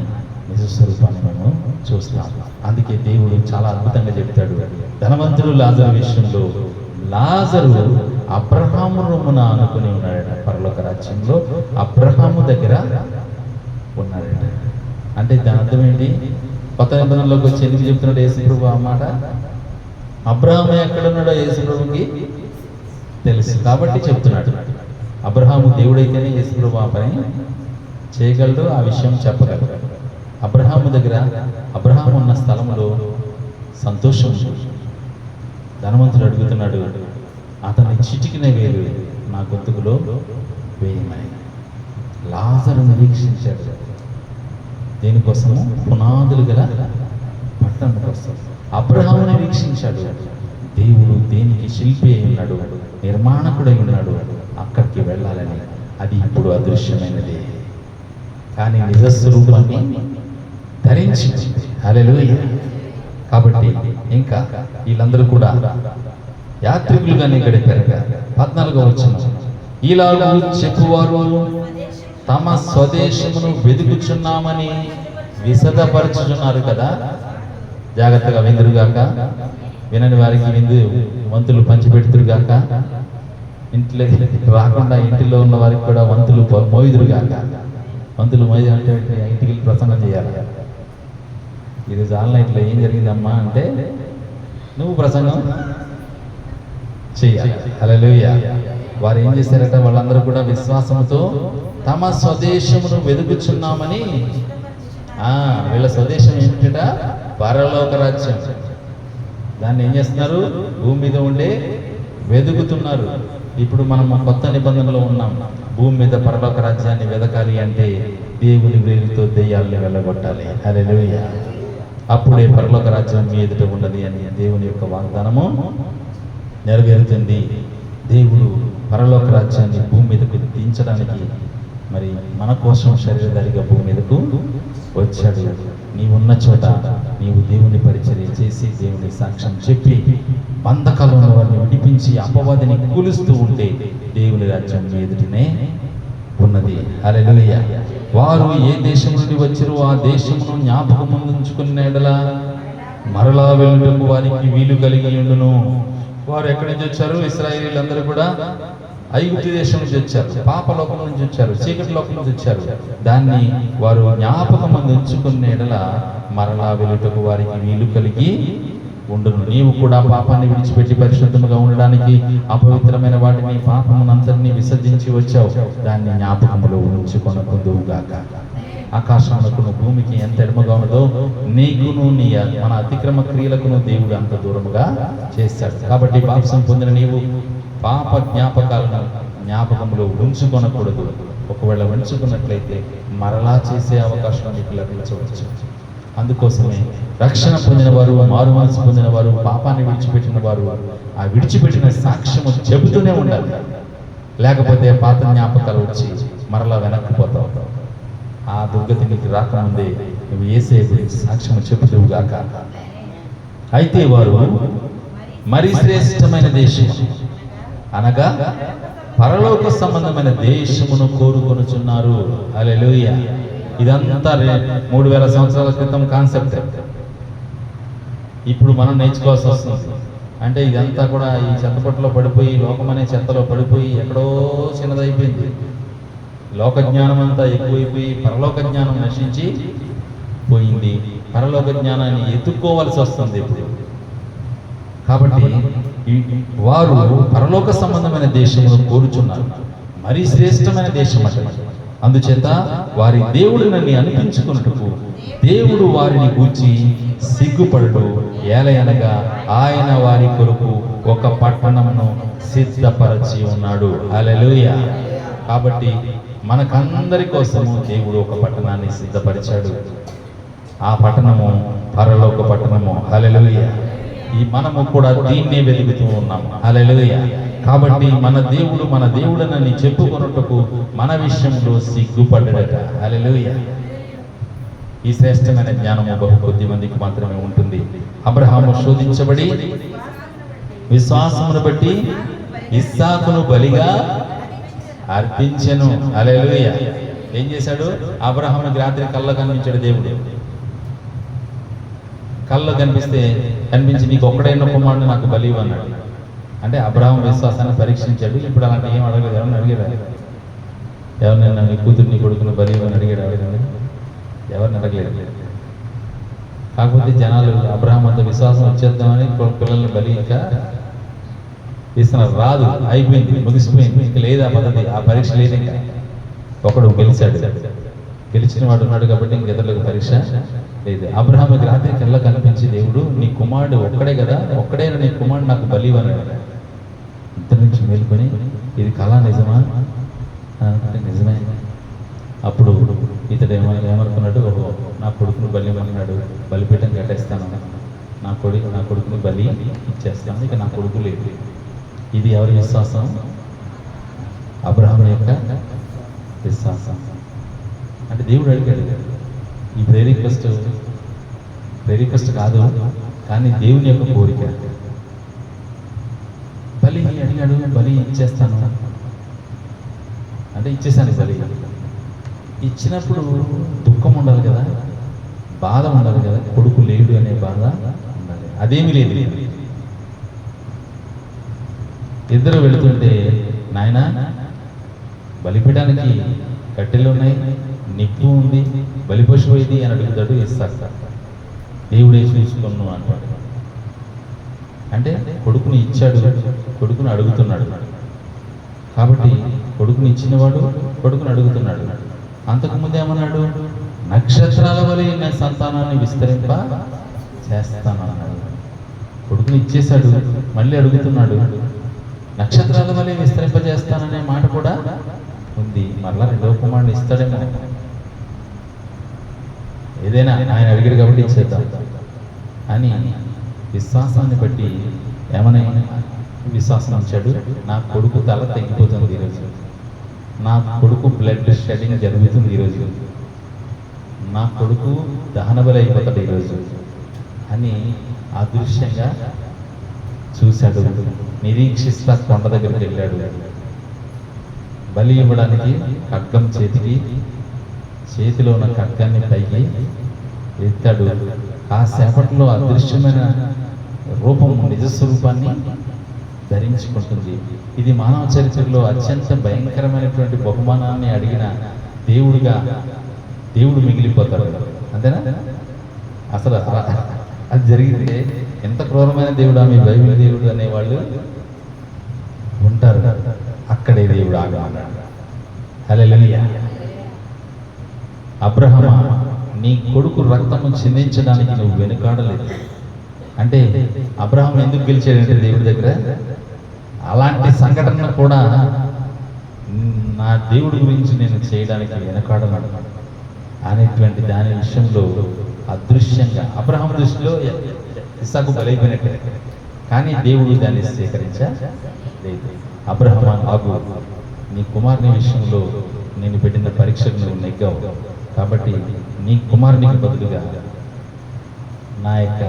నిజ స్వరూపాన్ని మేము చూస్తాం. అందుకే దేవుడు చాలా అద్భుతంగా చెప్తాడు. ధనవంతుడు లాజరు విషయంలో, లాజరు అబ్రహాము రొమ్మున అనుకుని ఉన్నాడట. పరలోక రాజ్యంలో అబ్రహాము దగ్గర ఉన్నాడట. అంటే దాని అర్థం ఏంటి? కొత్త నిబంధనలోకి వచ్చి ఎందుకు చెప్తున్నాడు యేసుప్రభు ఆ మాట? అబ్రహాము ఎక్కడున్నాడో యేసుప్రభుకి తెలుసు కాబట్టి చెప్తున్నాడు. అబ్రహాము దేవుడైతేనే యేసుప్రభు ఆ పని చేయగలడు, ఆ విషయం చెప్పగలడు. అబ్రహాము దగ్గర, అబ్రహాము ఉన్న స్థలంలో సంతోషం. ధనవంతుడు అడుగుతున్నాడు, అతని చిటికిన వేలు నా గొంతుకులో వేయమని. లాజరు నిరీక్షించాడు. దేనికోసము? పునాదులు గల పట్టణం కోసం. అబ్రహాము నిరీక్షించాడు. దేవుడు దేనికి శిల్పి అయి ఉన్నాడు, నిర్మాణకుడై ఉన్నాడు, అక్కడికి వెళ్ళాలని. అది ఇప్పుడు అదృశ్యమైనది, కానీ నిజస్వరూపాన్ని ధరించింది. హల్లెలూయా. కాబట్టి ఇంకా వీళ్ళందరూ కూడా యాత్రికులుగానే గడిపారు. 14వ వచనం, ఇలాగూ చెప్పువారు తమ స్వదేశమును వెతుకుచున్నామని విశదపరచుచున్నారు కదా. జాగ్రత్తగా విందురుగాక, వినని వారికి విందు వంతులు పంచిపెడుతురుగాక, ఇంట్లో రాకుండా ఇంటిలో ఉన్న వారికి కూడా వంతులు మోయుదురుగాక. వంతులు మోయదు అంటే ఇంటికి ప్రసన్నం చేయాలి. ఈరోజు ఆన్లైన్లో ఏం జరిగిందమ్మా అంటే, నువ్వు ప్రసంగం చెయ్యాలి. హల్లెలూయా. వారు ఏం చేశారట? వాళ్ళందరూ కూడా విశ్వాసంతో తమ స్వదేశమును వెతుకుచున్నామని. వీళ్ళ స్వదేశం ఏమిట? పరలోక రాజ్యం. దాన్ని ఏం చేస్తున్నారు? భూమి మీద ఉండే వెతుకుతున్నారు. ఇప్పుడు మనం కొత్త నిబంధనలో ఉన్నాం. భూమి మీద పరలోక రాజ్యాన్ని వెదకాలి అంటే దేవుని వేలితో దెయ్యాలని వెళ్ళగొట్టాలి. హల్లెలూయా. అప్పుడే పరలోక రాజ్యం మీ ఎదుట ఉన్నది అని దేవుని యొక్క వాగ్దానము నెరవేరుతుంది. దేవుడు పరలోక రాజ్యాన్ని భూమి మీదకు దించడానికి మరి మన కోసం శరీరధారిగా భూమి మీదకు వచ్చాడు. నీవున్న చోట నీవు దేవుని పరిచర్య చేసి, దేవుని సాక్ష్యం చెప్పి, బంధకాలను వారిని విడిపించి, అపవాదిని కూలుస్తూ ఉంటే దేవుని రాజ్యం మీ ఎదుటనే ఉన్నది. హల్లెలూయా. వారు ఏ దేశం నుండి వచ్చారో ఆ దేశమును జ్ఞాపకం ఉంచుకున్న ఎడల మరలా వెళ్ళుటకు వారికి వీలు కలిగి ఉండును. వారు ఎక్కడి నుంచి వచ్చారు? ఇశ్రాయేలీలందరూ కూడా ఐగుప్తు దేశం నుంచి వచ్చారు, పాపలోకం నుంచి వచ్చారు, చీకటి లోకం నుంచి వచ్చారు. దాన్ని వారు జ్ఞాపకం ఉంచుకున్న ఎడల మరలా వెళ్ళుటకు వారికి వీలు కలిగి ఉండును. నీవు కూడా పాపాన్ని విడిచిపెట్టి పరిశుద్ధముగా ఉండడానికి అపవిత్రమైన వాటిని, పాపమునంతటినీ విసర్జించి వచ్చావు. దాన్ని జ్ఞాపకములో ఉంచుకొనకుందువుగాక. ఆకాశమునకును భూమికి ఎంత ఎడమగా ఉన్నదో నీకును నీ మన అతిక్రమ క్రియలకును దేవుడు అంత దూరముగా చేస్తాడు. కాబట్టి బాప్సం పొందిన నీవు పాప జ్ఞాపకాలను జ్ఞాపకంలో ఉంచుకొనకూడదు. ఒకవేళ ఉంచుకున్నట్లయితే మరలా చేసే అవకాశం నీకు లభించవచ్చు. అందుకోసమే రక్షణ పొందిన వారు, మారు మనసు పొందిన వారు, పాపాన్ని విడిచిపెట్టిన వారు ఆ విడిచిపెట్టిన సాక్ష్యము చెబుతూనే ఉండాలి. లేకపోతే పాత జ్ఞాపకాలు వచ్చి మరలా వెనక్కిపోతావు. ఆ దుర్గతి నీకు రాకముందే నువ్వు యేసే సాక్ష్యము చెబుతువుగాక. అయితే వారు మరి శ్రేష్టమైన దేశం అనగా పరలోక సంబంధమైన దేశమును కోరుకొనుచున్నారు. హల్లెలూయా. ఇదంతా 3000 సంవత్సరాల క్రితం కాన్సెప్ట్. ఇప్పుడు మనం నేర్చుకోవాల్సి వస్తుంది. అంటే ఇదంతా కూడా ఈ చెత్తపట్టులో పడిపోయి, లోకం అనే చెత్తలో పడిపోయి ఎక్కడో చిన్నదైపోయింది. లోక జ్ఞానం అంతా ఎక్కువైపోయి పరలోక జ్ఞానం నశించి పోయింది. పరలోక జ్ఞానాన్ని ఎత్తుక్కోవాల్సి వస్తుంది ఇప్పుడు. కాబట్టి వారు పరలోక సంబంధమైన దేశమును కోరుచున్నారు. మరి శ్రేష్టమైన దేశం అంటే. అందుచేత వారి దేవుడిని అనిపించుకున్నట్టుకు దేవుడు వారిని గూర్చి సిగ్గుపడడు. ఏలయనగా ఆయన వారి కొరకు ఒక పట్టణమును సిద్ధపరచి ఉన్నాడు. హల్లెలూయా. కాబట్టి మనకందరి కోసము దేవుడు ఒక పట్టణాన్ని సిద్ధపరిచాడు. ఆ పట్టణము పరలోక పట్టణము. హల్లెలూయా. ఈ మనము కూడా దీన్నే వెతుకుతూ ఉన్నాము. హల్లెలూయా. కాబట్టి మన దేవుడనని చెప్పుకొనుటకు మన విషయంలో సిగ్గుపడ్డట. హల్లెలూయా. ఈ శ్రేష్టమైన జ్ఞానము బహు కొద్ది మందికి మాత్రమే ఉంటుంది. అబ్రహాము శోధించబడి విశ్వాసమును బట్టి ఇస్సాకును బలిగా అర్పించెను. హల్లెలూయా. ఏం చేశాడు? అబ్రహామునికి రాత్రి కళ్ళ కనిపించాడు దేవుడు. కళ్ళు కనిపించి నీకు ఒక్కడైన కుమారుడు నాకు బలి ఇవ్వన్నాడు. అంటే అబ్రహాము విశ్వాసాన్ని పరీక్షించాడు. ఇప్పుడు అలాంటి ఏం అడగలేదు. ఎవరిని అడిగాడు? ఎవరినైనా నీ కూతురు నీ కొడుకును బలి ఇవ్వని అడిగాడు? ఎవరిని అడగలేదు. కాకపోతే జనాలు అబ్రహాం అంత విశ్వాసం వచ్చేద్దామని పిల్లల్ని బలి ఇంకా ఇస్తున్నారు. రాదు, అయిపోయింది, ముగిసిపోయింది, ఇంకా లేదు ఆ పద్ధతి, ఆ పరీక్ష లేదు. ఇంకా ఒకడు గెలిచాడు, గెలిచిన వాడు ఉన్నాడు కాబట్టి ఇంకెదరికి పరీక్ష లేదు. అబ్రహాముకి రాత్రి కళ్ళ కనిపించి దేవుడు నీ కుమారుడు ఒక్కడే కదా, ఒక్కడైనా నీ కుమారుడు నాకు బలి ఇవ్వన్నాడు. ఇంత నుంచి మేలుకొని ఇది కళ నిజమా అంటే నిజమే. అప్పుడు ఇతడు ఏమనుకున్నాడు? నా కొడుకును బలి ఇవ్వన్నాడు, బలిపీఠం కట్టేస్తాను, నా కొడుకుని బలి ఇచ్చేస్తాను, ఇక నా కొడుకు లేదు. ఇది ఎవరి విశ్వాసం? అబ్రహాము యొక్క విశ్వాసం. అంటే దేవుడు అడిగాడు. ఈ ప్రేరిక్వెస్ట్ కాదు, కానీ దేవుని యొక్క కోరిక. బలి అడిగాడు, బలి ఇచ్చేస్తాను అంటే ఇచ్చేసాను. బలి ఇచ్చినప్పుడు దుఃఖం ఉండాలి కదా, బాధ ఉండాలి కదా, కొడుకు లేడు అనే బాధ ఉండాలి. అదేమీ లేదు. ఇద్దరు వెళుతుంటే నాయన బలిపీఠానికి కట్టెలు ఉన్నాయి, నిప్పు ఉంది, బలి పశువు ఇది అని అడుగుతాడు ఇస్సాకు. దేవుడే చూసుకున్నాను అంటాడు. అంటే కొడుకుని ఇచ్చాడు, కొడుకుని అడుగుతున్నాడు. కాబట్టి కొడుకుని ఇచ్చినవాడు కొడుకుని అడుగుతున్నాడు. అంతకుముందు ఏమన్నాడు? నక్షత్రాల వలె నా సంతానాన్ని విస్తరింప చేస్తానన్నాడు. కొడుకుని ఇచ్చేశాడు, మళ్ళీ అడుగుతున్నాడు. నక్షత్రాల వలె విస్తరింపజేస్తాననే మాట కూడా ఉంది. మరలా రెండవ కుమారుడు ఇస్తాడేమో. ఏదైనా ఆయన అడిగాడు కాబట్టి ఇచ్చేద్దాం అని విశ్వాసాన్ని బట్టి ఏమని విశ్వాసం ఇచ్చాడు. నా కొడుకు తల తెగిపోతుంది ఈరోజు, నా కొడుకు బ్లడ్ షెడ్డింగ్ జరుగుతుంది ఈరోజు, నా కొడుకు దహన బలి అయిపోతాడు ఈరోజు అని అదృశ్యంగా చూశాడు. నిరీక్షిస్తా కొండ దగ్గరికి వెళ్ళాడు. బలి ఇవ్వడానికి ఖడ్గం చేతిలో ఉన్న ఖడ్గాన్ని పైకి ఎత్తాడు. కాసేపట్లో అదృశ్యమైన రూపం నిజస్వరూపాన్ని ధరించుకుంటుంది. ఇది మానవ చరిత్రలో అత్యంత భయంకరమైనటువంటి బహుమానాన్ని అడిగిన దేవుడు మిగిలిపోతాడు. అంతేనా? అసలు అది జరిగితే ఎంత క్రూరమైన దేవుడు మీ బైబిల్ దేవుడు అనేవాళ్ళు ఉంటారు. అక్కడే దేవుడు ఆగమన్నాడు. హల్లెలూయా. అబ్రహామా, నీ కొడుకు రక్తము చిందించడానికి నువ్వు వెనుకాడలేదు. అంటే అబ్రహాం ఎందుకు గెలిచాడంటే దేవుడి దగ్గర అలాంటి సంఘటన కూడా నా దేవుడి గురించి నేను చేయడానికి వెనకాడను అనేటువంటి దాని విషయంలో అదృశ్యంగా అబ్రహాం దృష్టిలో ఇస్సాకు బలైపోయినట్టే, కానీ దేవుడు దాన్ని స్వీకరించలేదు. అబ్రహామా ఆగు, నీ కుమారుని విషయంలో నేను పెట్టిన పరీక్షకు నువ్వు నెగ్గావు, కాబట్టి నీ కుమారునికి బదులుగా నా యొక్క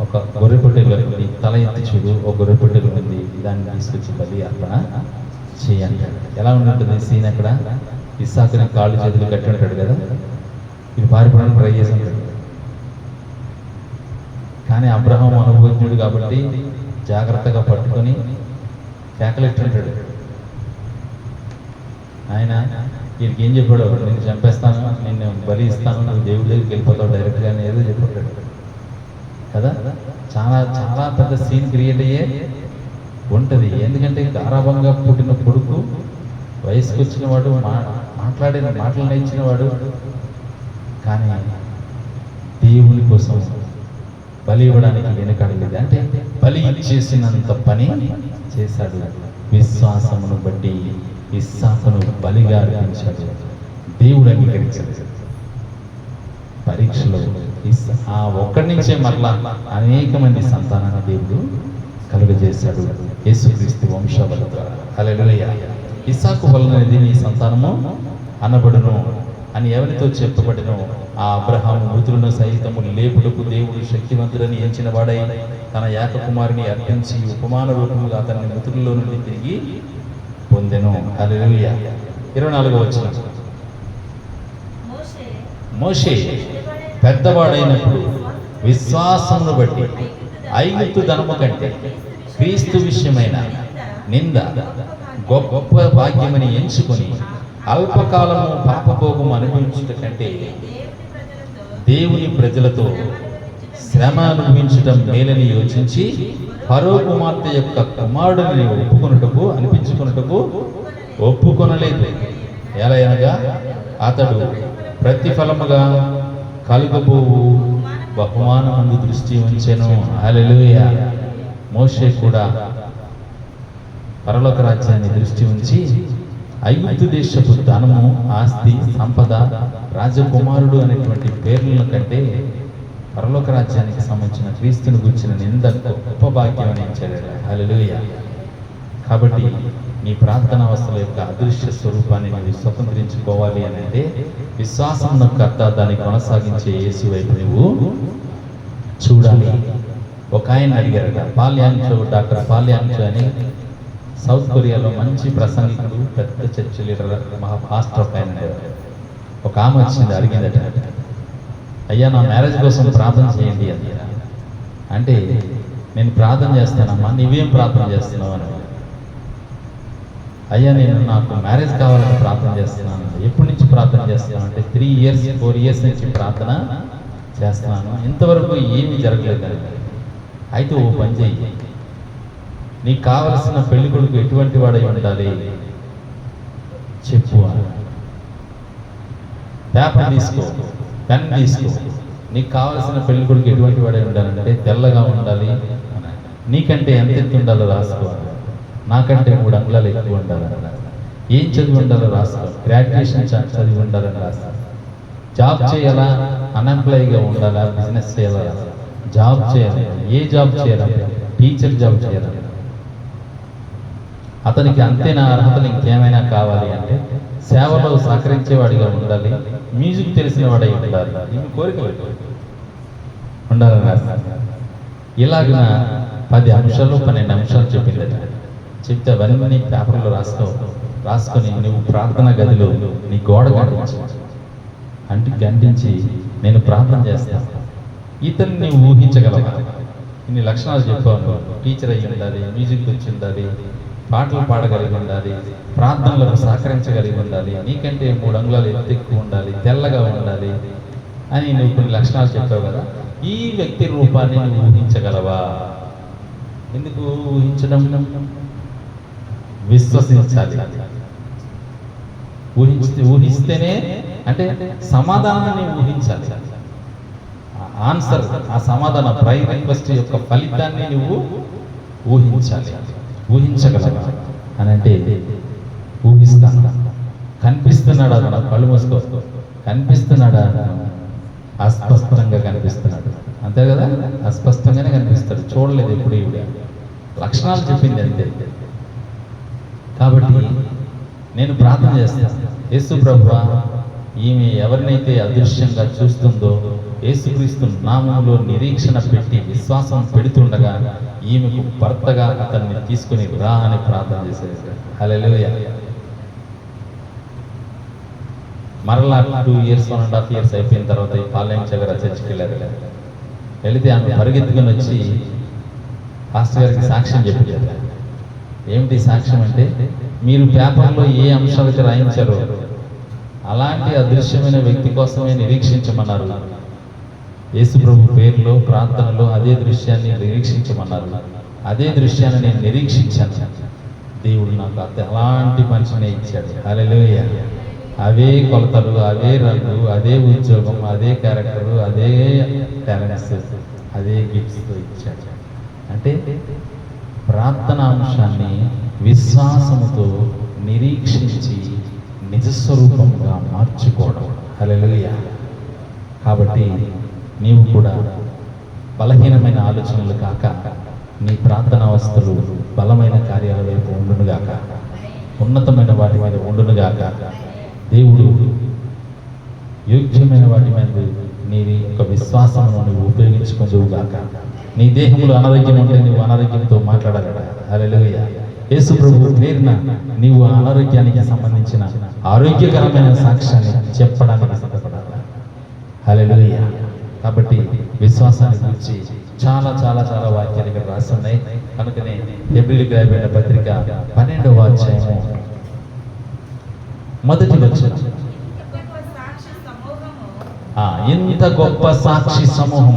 ఒక గొర్రె పొట్టేలు నీ తల ఎత్తి చూడు, ఒక గొర్రె పొట్టేలు ఉంది, దాన్ని తీసుకొచ్చి బలి అర్పణ చేయండి. ఎలా ఉంటుంది సీన్? అక్కడ ఇస్సాకుని కాళ్ళు చేతులు కట్టి ఉంటాడు కదా, ఇది పారిపోవడానికి ట్రై చేసి ఉంటాడు. కానీ అబ్రహాం అనుభవజ్ఞుడు కాబట్టి జాగ్రత్తగా పట్టుకొని కేకలెట్టుంటాడు. ఆయన వీరికి ఏం చెప్పాడు? నేను చంపేస్తాను, నేను బలి ఇస్తాను, నువ్వు దేవుడి దగ్గరికి వెళ్ళిపోతావు డైరెక్ట్గా అని ఏదో చెప్పాడు కదా. చాలా చాలా పెద్ద సీన్ క్రియేట్ అయ్యే ఉంటుంది. ఎందుకంటే గారాభంగా పుట్టిన కొడుకు, వయసుకు వచ్చిన వాడు, మాట్లాడిన మాటలు నేర్చిన వాడు, కానీ దేవుని కోసం బలి ఇవ్వడానికి వెనుకాడలేదు. అంటే బలి ఇచ్చేసినంత పని చేశాడు. విశ్వాసమును బట్టి ఇస్సాకును బలిగా అర్పించాడు. దేవుడు అంగీకరించాడు. పరీక్షలో ఆ ఒక్కడి నుంచే మరలా అనేక మంది సంతానాన్ని దేవుడు కలుగజేశాడు యేసుక్రీస్తు వంశావళి ద్వారా. హల్లెలూయా. ఇస్సాకు వలనది నీ సంతానము అనబడును అని ఎవరితో చెప్పబడినో ఆ అబ్రహాము మృతులను సహితము లేపుటకు దేవుడు శక్తివంతుడని ఎంచిన వాడై తన ఏక కుమారుని అర్పించి ఉపమాన రూపముగా అతన్ని మృతుల్లో నుండి తిరిగి పొందెను. హల్లెలూయా. 24వ వచనం. మోషే పెద్దవాడైనప్పుడు విశ్వాసమును బట్టి ఐగుప్తు ధనము కంటే క్రీస్తు విషయమైన నింద గొప్ప భాగ్యమని ఎంచుకొని అల్పకాలము పాపభోగము అనుభవించుట కంటే దేవుని ప్రజలతో శ్రమ అనుభవించడం మేలని యోచించి ఫరో కుమార్తె యొక్క కుమారుడిని అనిపించుకున్నటకు ఒప్పుకొనలేదు. ఎలా అనగా అతడు ప్రతిఫలముగా కలుగబోవు బహుమానమందు దృష్టి ఉంచెను. హల్లెలూయా. మోషే కూడా పరలోక రాజ్యాన్ని దృష్టి ఉంచి ఐగుప్తు దేశపు ధనము, ఆస్తి, సంపద, రాజకుమారుడు అనేటువంటి పేర్ల కంటే పరలోక రాజ్యానికి సంబంధించిన క్రీస్తుని గురించిన నింద గొప్ప భాగ్యం అని ఇచ్చాడు. హల్లెలూయా. కాబట్టి నీ ప్రార్థన అవస్థల యొక్క అదృశ్య స్వరూపాన్ని నువ్వు స్వతంత్రించుకోవాలి అని అంటే విశ్వాసమును కర్త దాన్ని కొనసాగించే యేసు వైపు నువ్వు చూడాలి. ఒక ఆయన అడిగారట, పాల్యాంచో, డాక్టర్ పాల్యాంచో అని సౌత్ కొరియాలో మంచి ప్రసంగికుడు, పెద్ద చర్చ్ లీడర్, మహా పాస్టర్ ఒక ఆయన. ఒక ఆమె వచ్చింది, అడిగిందట, అయ్యా నా మ్యారేజ్ కోసం ప్రార్థన చేయండి అని. అంటే నేను ప్రార్థన చేస్తానమ్మా, నువ్వేం ప్రార్థన చేస్తున్నావు అని. అయ్యా నేను నాకు మ్యారేజ్ కావాలని ప్రార్థన చేస్తున్నాను. ఎప్పటి నుంచి ప్రార్థన చేస్తున్నాను అంటే 3 years 4 years నుంచి ప్రార్థన చేస్తున్నాను, ఇంతవరకు ఏమీ జరగలేదు. అయితే ఓ పని చెయ్యి, నీకు కావలసిన పెళ్లి కొడుకు ఎటువంటి వాడై ఉండాలి చెప్పు. పేపర్ తీసుకో, పెన్ తీసుకో, నీకు కావలసిన పెళ్లి కొడుకు ఎటువంటి వాడై ఉండాలంటే తెల్లగా ఉండాలి, నీకంటే ఎంత ఎత్తు ఉండాలో రాసుకోవాలి, నాకంటే 3 అంగుళాలు ఎక్కువ ఉండాలని, ఏం చదివి ఉండాలో రాసుకో, గ్రాడ్యుయేషన్ చదివి ఉండాలని రాసుకో, జాబ్ చేయాలా, అన్ఎంప్లాయీగా ఉండాలా, బిజినెస్ చేయాలా, జాబ్ చేయాలి, ఏ జాబ్ చేయాలి, టీచర్ జాబ్ చేయాలి, అతనికి అంతేనా అర్హతలు ఇంకేమైనా కావాలి అంటే సేవలో సహకరించేవాడిగా ఉండాలి, మ్యూజిక్ తెలిసిన వాడై ఉండాలి, ఇవి కోరికలు ఉండాలని రాస్తారు. ఇలాగ 10 అంశాలు 12 అంశాలు చెప్పిందట. చెప్తే అవన్నీ పేపర్లో రాసుకొని నువ్వు ప్రార్థన గదిలో నీ గోడ గంటించి నేను ప్రార్థన చేస్తాను. ఇతన్ని నువ్వు ఊహించగలవా? ఇన్ని లక్షణాలు చెప్పావు, టీచర్ అయ్యి ఉండాలి, మ్యూజిక్ వచ్చి ఉండాలి, పాటలు పాడగలిగి ఉండాలి, ప్రార్థనలకు సహకరించగలిగి ఉండాలి, నీకంటే 3 అంగుళాలు ఎత్తు ఎక్కువ ఉండాలి, తెల్లగా ఉండాలి అని నువ్వు కొన్ని లక్షణాలు చెప్పావు కదా. ఈ వ్యక్తి రూపాన్ని నువ్వు ఊహించగలవా? ఎందుకు ఊహించడం? విశ్వసించాలి. ఊహిస్తేనే అంటే సమాధానాన్ని ఊహించాలి. ఆన్సర్, ఆ సమాధాన ప్రై రిక్వెస్ట్ యొక్క ఫలితాన్ని నువ్వు ఊహించాలి. ఊహించగలవా అని అంటే ఊహిస్తాను. కనిపిస్తున్నాడా? నాకు కళ్ళు మూసుకో, కనిపిస్తున్నాడా? అస్పష్టంగా కనిపిస్తున్నాడు, అంతే కదా, అస్పష్టంగానే కనిపిస్తాడు, చూడలేదు ఎప్పుడు. ఇవిడ లక్షణాలు చెప్పింది అంతే. కాబట్టి నేను ప్రార్థన చేస్తాను, యేసు ప్రభువా, ఈమె ఎవరినైతే అదృశ్యంగా చూస్తుందో యేసుక్రీస్తు నామములో నిరీక్షణ పెట్టి విశ్వాసం పెడుతుండగా ఈమెకు భర్తగా అతన్ని తీసుకుని రా అని ప్రార్థన చేసేది. హల్లెలూయా. మరలా 2 years 1.5 years అయిపోయిన తర్వాత ఈ పాలెం చగర చర్చికి వెళ్ళారు. వెళితే ఆమె పరిగెత్తుకుని వచ్చి పాస్టర్ గారికి సాక్ష్యం చెప్పింది. ఏమిటి సాక్ష్యం అంటే, మీరు పేపర్లో ఏ అంశాలకి రాయించారో అలాంటి అదృశ్యమైన వ్యక్తి కోసమే నిరీక్షించమన్నారు. యేసు ప్రభు పేరులో ప్రార్థనలో అదే దృశ్యాన్ని నిరీక్షించమన్నారు. అదే దృశ్యాన్ని నేను నిరీక్షించాను. దేవుడు నాకు అలాంటి మనిషినే ఇచ్చాడు. హల్లెలూయా. అవే కొలతలు, అవే రంగు, అదే ఉద్యోగం, అదే క్యారెక్టరు, అదే టాలెంట్స్, అదే గిఫ్ట్స్తో ఇచ్చాడు. అంటే ప్రార్థన అంశాన్ని విశ్వాసముతో నిరీక్షించి నిజస్వరూపంగా మార్చుకోవడం. హల్లెలూయా. కాబట్టి నీవు కూడా బలహీనమైన ఆలోచనలు కాక నీ ప్రార్థన అవస్థలు బలమైన కార్యాల వైపు ఉండునుగాక, ఉన్నతమైన వాటి మీద ఉండునుగాక. దేవుడు యోగ్యమైన వాటి మీద నీ యొక్క విశ్వాసమును నువ్వు ఉపయోగించుకుందువుగాక. నీ దేహంలో అనారోగ్యం ఉంటే నువ్వు అనారోగ్యంతో మాట్లాడగలరా? హల్లెలూయా. యేసు ప్రభువు పేరున నీవు అనారోగ్యానికి సంబంధించిన ఆరోగ్యకరమైన సాక్ష్యాన్ని చెప్పడానికి సిద్ధపడాలి. హల్లెలూయా. కాబట్టి విశ్వాసాన్ని గురించి చాలా చాలా చాలా వాక్యాలు ఇక్కడ రాసి ఉన్నాయి. కనుకనే హెబ్రీయులకు రాయబడిన పత్రిక 12వ అధ్యాయము మొదటి వచనం. ఇంత గొప్ప సాక్షి సమూహం,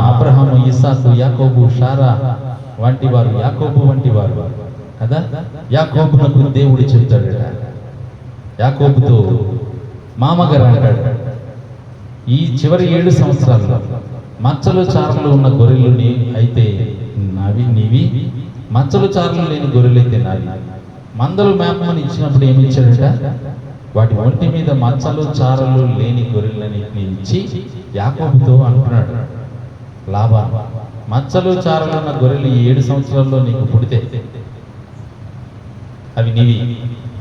అబ్రహాము, ఇస్సాకు, యాకోబు, షారా వంటి వారు, యాకోబు వంటి వారు కదా. యాకోబునకు దేవుడు చెప్తాడట, యాకోబుతో మామగారు అంటాడు, ఈ చివరి 7 సంవత్సరాల్లో మచ్చలు చారలు ఉన్న గొర్రెలు అయితే నావి, నీవి మచ్చలు చారలు లేని గొర్రెలు అయితే నావి. మందలు మేపమని ఇచ్చినప్పుడు ఏమి ఇచ్చాడట? వాటి ఒంటి మీద మచ్చలు చారలు లేని గొర్రెలన్నింటినీ ఇచ్చి యాకోబుతో అంటున్నాడు, లాబాను, మచ్చలు చారలు ఉన్న గొర్రెలు ఈ 7 సంవత్సరాల్లో నీకు పుడితే అవి నీవి,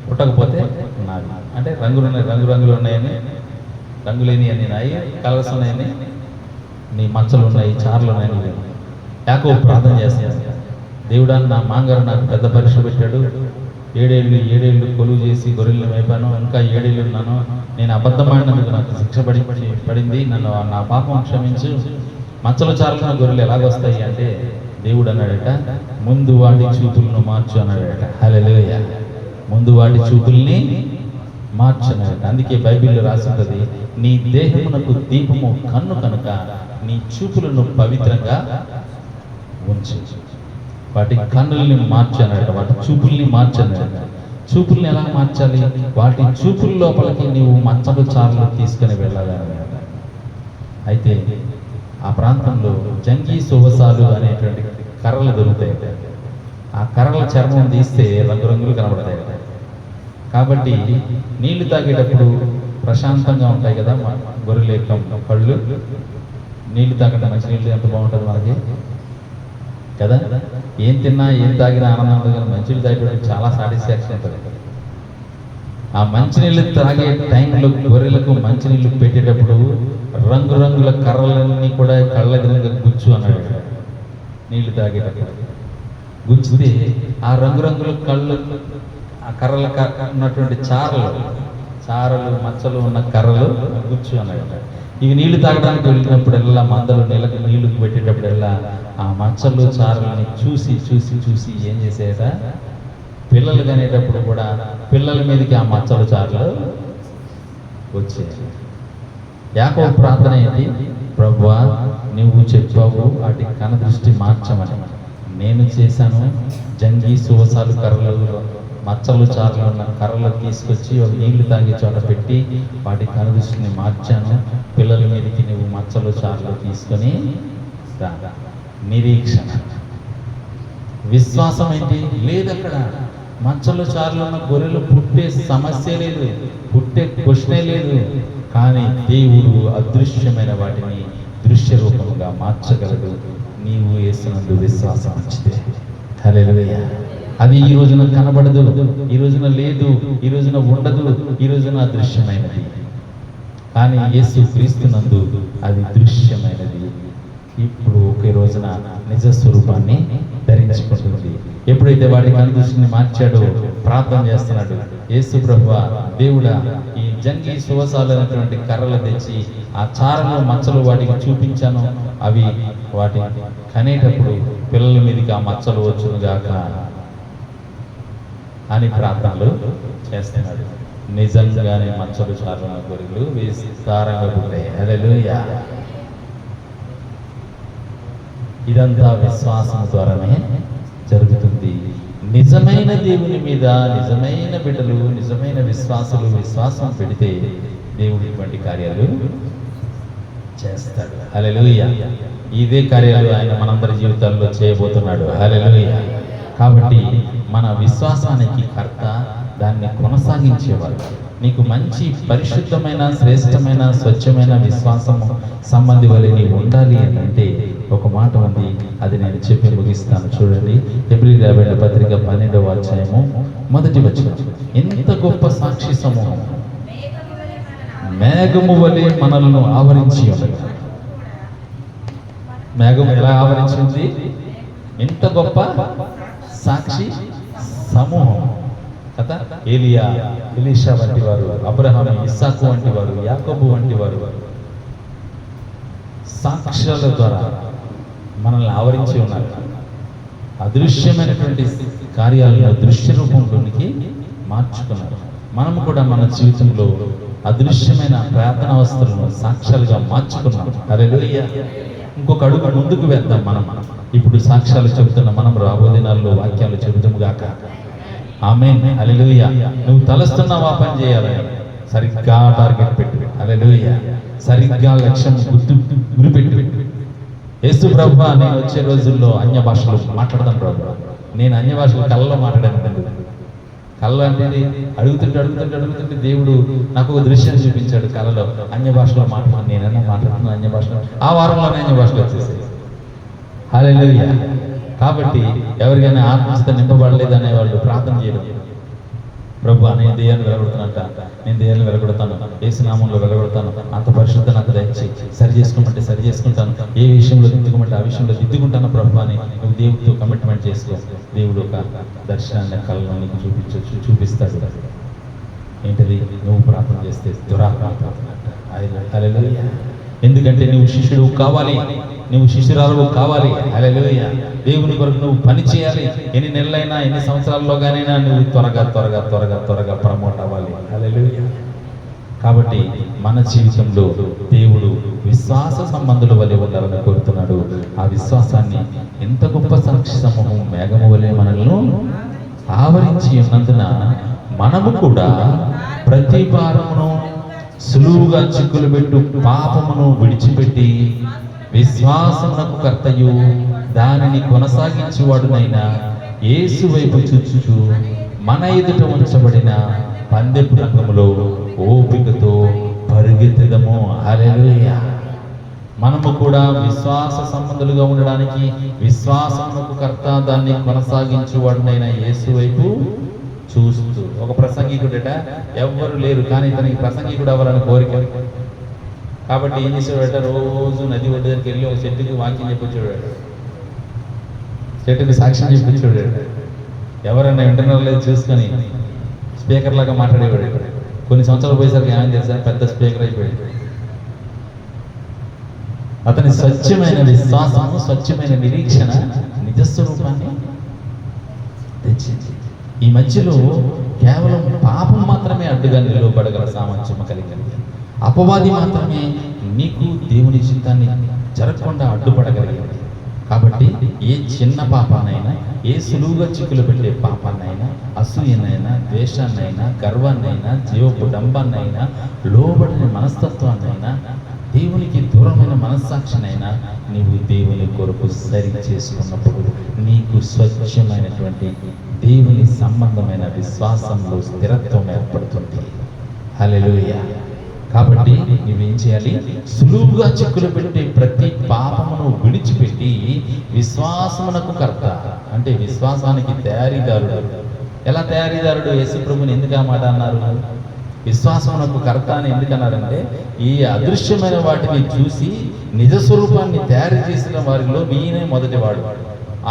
పుట్టకపోతే నావి. అంటే రంగులు ఉన్నాయని, రంగులేని అని నాయి, కలర్స్ ఉన్నాయని, నీ మచ్చలు ఉన్నాయి, చారలు ఉన్నాయని యాకోబు ప్రార్థన చేస్తాను. దేవుడా, నా మాంగారు నాకు పెద్ద పరీక్ష పెట్టాడు, 7 ఏళ్ళు కొలువు చేసి గొర్రెలను మేపాను, ఇంకా 7 ఏళ్ళు ఉన్నాను, నేను అబద్ధమాడినందుకు నాకు శిక్ష పడింది, నన్ను నా పాపం క్షమించు, మచ్చలు చారులున్న గొర్రెలు ఎలాగొస్తాయి అంటే దేవుడు అన్నాడట, ముందు వాటి చూపులను మార్చు అన్నాడట. హల్లెలూయా. ముందు వాటి చూపుల్ని మార్చు అన్నాడట. అందుకే బైబిల్లో రాసి ఉంటుంది, నీ దేహమునకు దీపము కన్ను కనుక నీ చూపులను పవిత్రంగా ఉంచు. వాటి కన్నుల్ని మార్చు అన్నాడట, వాటి చూపుల్ని మార్చు అన్నాడట. చూపుల్ని ఎలా మార్చాలి? వాటి చూపుల లోపలికి నీవు మచ్చలు చారులు తీసుకుని వెళ్ళాలి అన్నాడట. అయితే ఆ ప్రాంతంలో జంగీ సువసాలు అనేటువంటి కర్రలు దొరుకుతాయి. ఆ కర్రల చర్మం తీస్తే రంగురంగులు కనబడతాయి. కాబట్టి నీళ్లు తాగేటప్పుడు ప్రశాంతంగా ఉంటాయి కదా గొర్రెల యొక్క కళ్ళు. నీళ్లు తాగడం, మంచి నీళ్ళు ఎంత బాగుంటుంది మనకి కదా. ఏం తిన్నా ఏం తాగినా ఆనందం ఉంటుంది, కానీ మంచినీళ్ళు తాగేటప్పుడు చాలా సాటిస్ఫాక్షన్ ఉంటుంది. ఆ మంచినీళ్ళు తాగే టైంలో గొర్రెలకు మంచినీళ్ళు పెట్టేటప్పుడు రంగురంగుల కర్రలన్నీ కూడా కళ్ళ ఎదురుగా గుచ్చు అన్నాడు. నీళ్లు తాగేటప్పుడు గుచ్చితే ఆ రంగురంగుల కళ్ళు, ఆ కర్రల ఉన్నటువంటి చారలు మచ్చలు ఉన్న కర్రలు గుచ్చు అన్నాడు. ఇవి నీళ్లు తాగడానికి వెళ్ళినప్పుడల్లా, మందలు నీళ్లు పెట్టేటప్పుడల్లా ఆ మచ్చలు చారలని చూసి చూసి చూసి ఏం చేసేట, పిల్లలు కనేటప్పుడు కూడా పిల్లల మీదకి ఆ మచ్చలు చారలు వచ్చేది. యాకోబు ప్రార్థన ఏంటి? ప్రభువా, నువ్వు చెప్పావు వాటి కన దృష్టి మార్చమని. నేను చేశాను. జంగీ సువసాలు కర్రలు, మచ్చలు చారలు ఉన్న కర్రలు తీసుకొచ్చి ఒక నీళ్లు తాగే చోట పెట్టి వాటి కన దృష్టిని మార్చాను. పిల్లల మీదకి నువ్వు మచ్చలు చారలు తీసుకొని రా. నిరీక్షణ, విశ్వాసం ఏంటి? లేదు అక్కడ. మచ్చలు చారలు ఉన్న గొర్రెలు పుట్టే సమస్య లేదు, పుట్టే క్వశ్చనే లేదు. కానీ దేవుడు అదృశ్యమైన వాటిని దృశ్య రూపంగా మార్చగలడు. నీవు యేసునందు విశ్వాసం ఉంచితే. హల్లెలూయా. అది ఈ రోజున కనబడదు, ఈ రోజున లేదు, ఈ రోజున ఉండదు, ఈ రోజున అదృశ్యమైనది. కానీ యేసు క్రీస్తునందు అది దృశ్యమైనది. ఇప్పుడు ఒకే రోజున నిజ స్వరూపాన్ని ధరించుకుంటుంది. ఎప్పుడైతే వాడి కను దృష్టిని మార్చాడో ప్రార్థన చేస్తున్నాడు, యేసు ప్రభువా, దేవుడా, ఈ జంగీ సువసాలు అనేటువంటి కర్రలు తెచ్చి ఆ చారలు మచ్చలు వాటికి చూపించాను, అవి వాటి కనేటప్పుడు పిల్లల మీదకి ఆ మచ్చలు వచ్చునుగాక అని ప్రార్థనలు చేస్తున్నాడు. నిజంగానే మచ్చలు చారల గొర్రెలు విస్తారంగా పుట్టాయి. హల్లెలూయా. ఇదంతా విశ్వాసం ద్వారానే జరుగుతుంది. నిజమైన దేవుని మీద నిజమైన బిడ్డలు, నిజమైన విశ్వాసం పెడితే దేవుడు ఇటువంటి కార్యాలు చేస్తాడు. హల్లెలూయా. ఇదే కార్యాలు ఆయన మనందరి జీవితాల్లో చేయబోతున్నాడు. హల్లెలూయా. కాబట్టి మన విశ్వాసానికి కర్త, దాన్ని కొనసాగించేవాడు. నీకు మంచి పరిశుద్ధమైన, శ్రేష్టమైన, స్వచ్ఛమైన విశ్వాసము సంబంధి వలె నీవు ఉండాలి అని అంటే ఒక మాట ఉంది, అది నేను చెప్పి ముగిస్తాను. చూడండి, హెబ్రీయులకు రాసిన పత్రిక 12వ అధ్యాయము 1వ వచనం. ఎంత గొప్ప సాక్షి సమూహం మేఘము వలె మనల్ని ఆవరించి ఉన్నది. మేఘం ఎలా ఆవరించింది? ఎంత గొప్ప సాక్షి సమూహం కదా. ఏలియా, ఎలీషా వంటి వారు, అబ్రహాము, ఇస్సాకు వంటి వారు, యాకోబు వంటి వారు సాక్ష్యాల ద్వారా మనల్ని ఆవరించి ఉన్నారు. అదృశ్యమైనటువంటి కార్యాలను దృశ్య రూపంలోనికి మార్చుకున్నారు. మనం కూడా మన జీవితంలో అదృశ్యమైన ప్రార్థన అవస్థలను సాక్ష్యాలుగా మార్చుకున్నాం. హల్లెలూయా. ఇంకొక అడుగు ముందుకు వేద్దాం. మనం ఇప్పుడు సాక్ష్యాలు చెబుతున్న మనం రాబోయే దినాల్లో వాక్యాలు చెబుతాము గాక. ఆమేన్. హల్లెలూయా. నువ్వు తలస్తున్నావు ఆ పని చేయాలని, సరిగ్గా టార్గెట్ పెట్టు. హల్లెలూయా. సరిగ్గా లక్ష్యం గురిపెట్టు. యేసు ప్రభువా, నేను వచ్చే రోజుల్లో అన్య భాషలు మాట్లాడదాం ప్రభువా. నేను అన్య భాషలు కళ్ళలో మాట్లాడాను. కళ్ళ అంటే అడుగుతుంటే దేవుడు నాకు ఒక దృశ్యం చూపించాడు. కళలో అన్య భాషలో మాట్లాడు. నేనన్నా మాట్లాడుతున్నాను అన్య భాషలో. ఆ వారంలోనే అన్య భాషలో వచ్చేసాయి. హల్లెలూయా. కాబట్టి ఎవరికైనా ఆత్మస్థ నింపబడలేదు అనేవాళ్ళు ప్రార్థన చేయడం. ప్రభువా, నేను దెయ్యాన్ని వెలగొడుతానంట, నేను దెయ్యాన్ని వెలగొడతాను, యేసు నామంలో వెలగొడతాను, అంత పరిశుద్ధ నాకు దయచేయి, సరి చేసుకోమంటే సరి చేసుకుంటాను, ఏ విషయంలో దిద్దుకోమంటే ఆ విషయంలో దిద్దుకుంటాను ప్రభువా అని నువ్వు దేవుడితో కమిట్మెంట్ చేసుకో. దేవుడు ఒక దర్శనాన్ని కళ్ళలో నీకు చూపిస్తాడు. ఏంటది? నువ్వు ప్రార్థన చేస్తే దురాత్మ ప్రార్థన. హల్లెలూయా. ఎందుకంటే నువ్వు శిష్యుడు కావాలి, నువ్వు శిష్యురాలు కావాలి. హల్లెలూయా. దేవుని కొరకు నువ్వు పని చేయాలి. ఎన్ని నెలలైనా ఎన్ని సంవత్సరాల్లోగానైనా నువ్వు త్వరగా ప్రమోట్ అవ్వాలి. హల్లెలూయా. కాబట్టి మన జీవితంలో దేవుడు విశ్వాస సంబంధుల వలె ఉండాలని కోరుతున్నాడు. ఆ విశ్వాసాన్ని ఎంత గొప్ప సాక్షి సమూహం మేఘము వలె మనల్ని ఆవరించి ఉన్నందున మనము కూడా ప్రతి భారమును సులువుగా చిక్కులు పెట్టు పాపమును విడిచిపెట్టి విశ్వాసమునకు కర్తయు దానిని కొనసాగించువాడునైనా యేసు వైపు చూచుచు మన ఎదుట ఉంచబడిన పందెపు రంగములో ఓపికతో పరిగెత్తెదము. హల్లెలూయా. మనము కూడా విశ్వాస సంబంధులుగా ఉండడానికి విశ్వాసమునకు కర్త దాన్ని కొనసాగించువాడునైన యేసు వైపు చూస్తూ. ఒక ప్రసంగికుడట ఎవ్వరు లేరు, కానీ ఇతనికి ప్రసంగికుడు అవ్వాలని కోరిక. కాబట్టి ఏం చేసేవాడట, రోజు నది ఒడ్డు దగ్గరికి వెళ్ళి ఒక చెట్టుకి వాక్యం చెప్పించేవాడు, చెట్టుకి సాక్ష్యం చెప్పించేవాడు. ఎవరైనా ఇంటర్నల్ లేదు చూసుకొని స్పీకర్ లాగా మాట్లాడేవాడు. కొన్ని సంవత్సరాలు పోయేసరికి ఏమని తెలుసా, పెద్ద స్పీకర్ అయిపోయాడు. అతని స్వచ్ఛమైన విశ్వాసము, స్వచ్ఛమైన నిరీక్షణ నిజస్వరూపాన్ని తెచ్చింది. ఈ మధ్యలో కేవలం పాపం మాత్రమే అడ్డుగా నిలవబడగల సామర్థ్యం కలిగింది. అపవాది మాత్రమే నీకు దేవుని చిత్తాన్ని జరగకుండా అడ్డుపడగలిగింది. కాబట్టి ఏ చిన్న పాపాన్నైనా, ఏ సులువుగా చిక్కులు పెట్టే పాపాన్నైనా, అసూయనైనా, ద్వేషాన్నైనా, గర్వాన్నైనా, జీవపు డంబాన్నైనా, లోబడిన మనస్తత్వాన్నైనా, దేవునికి దూరమైన మనస్సాక్షినైనా నీవు దేవుని కొరకు సరి చేసుకున్నప్పుడు నీకు స్వచ్ఛమైనటువంటి దేవుని సంబంధమైన విశ్వాసంలో స్థిరత్వం ఏర్పడుతుంది. హల్లెలూయా. కాబట్టి నువ్వేం చేయాలి? సులువుగా చిక్కులు పెట్టి ప్రతి పాపమును విడిచిపెట్టి విశ్వాసమునకు కర్త, అంటే విశ్వాసానికి తయారీదారుడు. ఎలా తయారీదారుడు? యేసు ప్రభుని ఎందుకు ఆ మాట అన్నారు? విశ్వాసమునకు కర్త అని ఎందుకన్నారంటే, ఈ అదృశ్యమైన వాటిని చూసి నిజ స్వరూపాన్ని తయారు చేసిన వారిలో నేనే మొదటివాడు.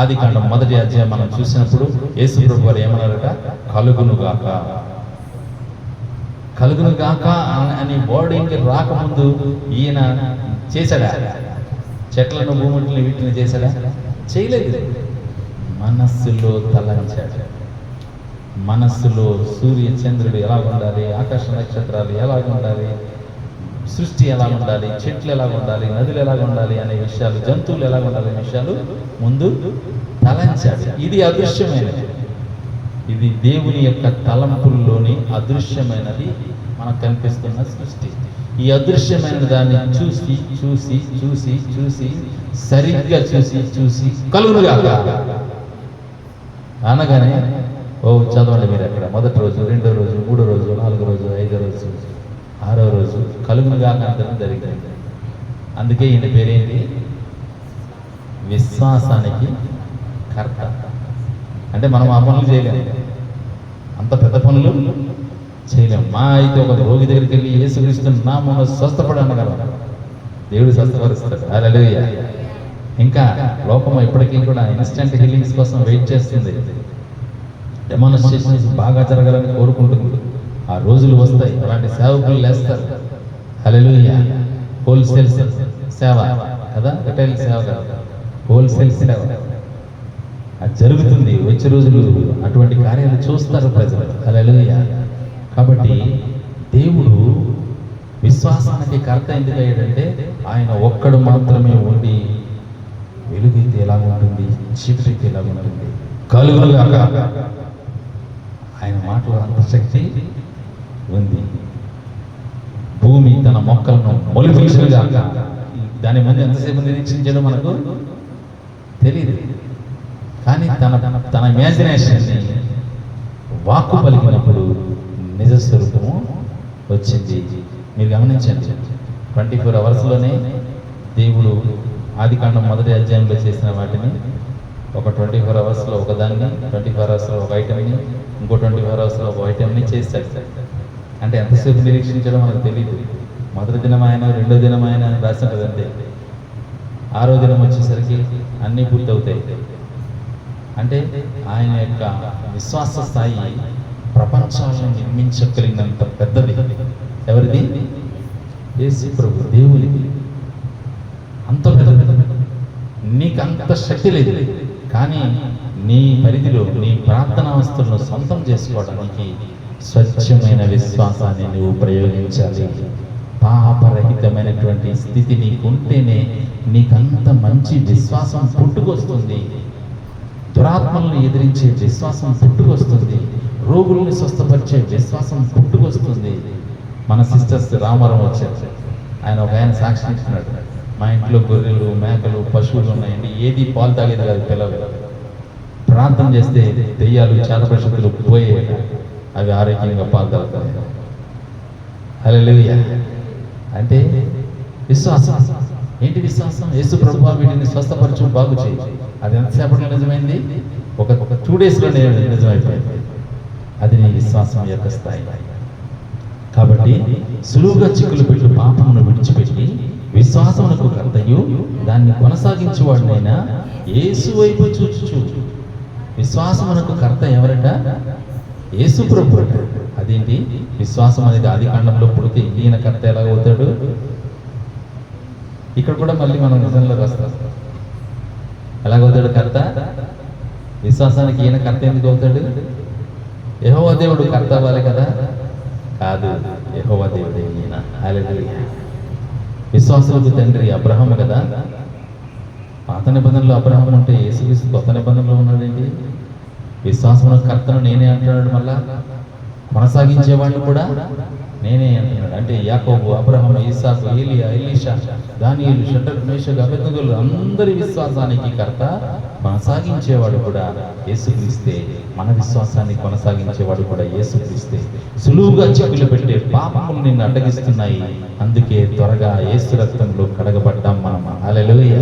ఆదికాండం 1వ అధ్యాయం మనం చూసినప్పుడు యేసు ప్రభు వారు ఏమన్నారట? కలుగునుగాక, కలుగునుగాక అని వర్డింగ్ రాకముందు ఈయన చేశాడా? చెట్లను, భూములను, వీటిని చేశాడా? చేయలేదు. మనస్సులో తలంచాడు. మనస్సులో సూర్య చంద్రుడు ఎలా ఉండాలి, ఆకాశ నక్షత్రాలు ఎలా ఉండాలి, సృష్టి ఎలా ఉండాలి, చెట్లు ఎలా ఉండాలి, నదులు ఎలా ఉండాలి అనే విషయాలు, జంతువులు ఎలా ఉండాలి అనే విషయాలు ముందు తలంచాడు. ఇది అదృశ్యమైనది. ఇది దేవుని యొక్క తలంపుల్లోని అదృశ్యమైనది మనకు కనిపిస్తున్న సృష్టి. ఈ అదృశ్యమైన దాన్ని చూసి చూసి చూసి చూసి సరిగ్గా చూసి చూసి కలుగునుగాక అనగానే, ఓ చదవండి మీరు అక్కడ, మొదటి రోజు, రెండో రోజు, మూడో రోజు, నాలుగో రోజు, ఐదో రోజు, ఆరో రోజు కలుగునుగాక అంతరం జరిగింది. అందుకే ఈయన పేరేంటి? విశ్వాసానికి కర్త. అంటే మనం ఆ పనులు చేయలేము, అంత పెద్ద పనులు చేయలేము. మా అయితే ఒక రోగి దగ్గరికి వెళ్ళి యేసుక్రీస్తు నామమున స్వస్థపడు అనగలం, దేవుడు స్వస్థపరుస్తాడు. హల్లెలూయా. ఇంకా లోకం ఇప్పటికీ కూడా ఇన్స్టెంట్ హీలింగ్స్ కోసం వెయిట్ చేస్తుంది. డెమాన్స్ట్రేషన్స్ బాగా జరగాలని కోరుకుంటుంది. ఆ రోజులు వస్తాయి, అలాంటి సేవకులు లేస్తారు. హల్లెలూయా. హోల్సేల్ సేవ కదా, రిటైల్ సేవ కదా, హోల్సేల్ సేవ అది జరుగుతుంది. వచ్చే రోజులు అటువంటి కార్యాలు చూస్తారు ప్రజలు. హల్లెలూయా. కాబట్టి దేవుడు విశ్వాసానికి కర్త ఎందుకు అయ్యాడంటే, ఆయన ఒక్కడు మాత్రమే ఉండి వెలుగైతే ఎలా ఉంటుంది, చీకటి ఎలా ఉంటుంది, కలుగునుగాక. ఆయన మాటలో అంత శక్తి ఉంది. భూమి తన మొక్కలను మొలిపించునుగాక. దాని ముందు ఎంతసేపు నిరీక్షించడం మనకు తెలియదు, కానీ తన ఇమాజినేషన్ని వాక్కు పలికినప్పుడు నిజ స్వరూపము వచ్చింది. మీరు గమనించండి, 24 అవర్స్లోనే దేవుడు ఆదికాండం 1వ అధ్యాయంలో చేసిన వాటిని ఒక 24 అవర్స్లో ఒకదాన్ని, 24 అవర్స్లో ఒక ఐటెంని, ఇంకో 24 అవర్స్లో ఒక ఐటెంని చేశాడు. అంటే ఎంతసేపు నిరీక్షించడం మనకు తెలియదు. మొదటి దినం ఆయన, రెండో దినం ఆయన అని రాసి ఉంటుంది అంతే. 6వ దినం వచ్చేసరికి అన్నీ పూర్తవుతాయి. అంటే ఆయన యొక్క విశ్వాస స్థాయి ప్రపంచాలను నిర్మించగలిగినంత పెద్దది. ఎవరిది? యేసు ప్రభు, దేవునికి. అంత పెద్దది. నీకు అంత శక్తి లేదు, కానీ నీ పరిధిలో నీ ప్రార్థనావస్థలను సొంతం చేసుకోవడానికి స్వచ్ఛమైన విశ్వాసాన్ని నువ్వు ప్రయోగించాలి. పాపరహితమైనటువంటి స్థితి నీకుంటేనే నీకంత మంచి విశ్వాసం పుట్టుకొస్తుంది. దురాత్మలను ఎదిరించే విశ్వాసం పుట్టుకొస్తుంది. రోగుల్ని స్వస్థపరిచే విశ్వాసం పుట్టుకొస్తుంది. మన సిస్టర్స్ రామారావు వచ్చారు. ఆయన సాక్షి ఇచ్చినాడు, మా ఇంట్లో గొర్రెలు, మేకలు, పశువులు ఉన్నాయండి, ఏది పాలు తాగేది కాదు పిల్లలు. ప్రార్థన చేస్తే దెయ్యాలు, చేతపరిశుద్ధులు పోయే, అవి ఆరోగ్యంగా పాలు తాగుతాయి. హల్లెలూయా. అంటే విశ్వాసం. ఏంటి విశ్వాసం? యేసు ప్రభువా వీటిని స్వస్థపరచు, బాగు చేయి. అది ఎంతసేపట్లో నిజమైంది? ఒక 2 డేస్లోనే నిజమైపోయింది. అది నీ విశ్వాసం యొక్క స్థాయి. కాబట్టి సులువుగా చిక్కులు పెట్టు పాపమును విడిచిపెట్టి విశ్వాసమునకు కర్తయు దాన్ని కొనసాగించేవాడినైనా యేసు వైపు చూచు. విశ్వాసమునకు కర్త ఎవరట? యేసు ప్రభు. అదేంటి విశ్వాసం అనేది ఆదికాండంలో పుడితే ఈయన కర్త ఎలాగవుతాడు? ఇక్కడ కూడా మళ్ళీ మనం నిజంలో రాస్తాం. ఎలాగవుతాడు కర్త? విశ్వాసానికి ఈయన కర్త ఎందుకు అవుతాడు? యెహోవా దేవుడు కర్త అవ్వాలి కదా? కాదు, యెహోవా దేవుడే ఈయన. హల్లెలూయా. విశ్వాసులకు తండ్రి అబ్రహాము కదా. పాత నిబంధనలో అబ్రహాము ఉంటే యేసుక్రీస్తు కొత్త నిబంధనలో ఉన్నాడండి. విశ్వాసమునకు కర్తను నేనే అంటున్నాడు. మళ్ళా కొనసాగించేవాడిని కూడా నేనే అంటున్నాడు. అంటే యాకోబు, అబ్రహాము, ఇస్సాకు, ఏలియా, ఎలీషా, దానియేలు, షడ్రక్, మేషక్, అబేద్నెగోలు అందరి విశ్వాసానికి కర్త, కొనసాగించేవాడు కూడా యేసుక్రీస్తే. మన విశ్వాసాన్ని కొనసాగించేవాడు కూడా యేసుక్రీస్తే. సులువుగా చిక్కులు పెట్టే పాపములు నిన్ను అడ్డగిస్తున్నాయి. అందుకే త్వరగా యేసు రక్తంలో కడగబడ్డాం మనం. హల్లెలూయా.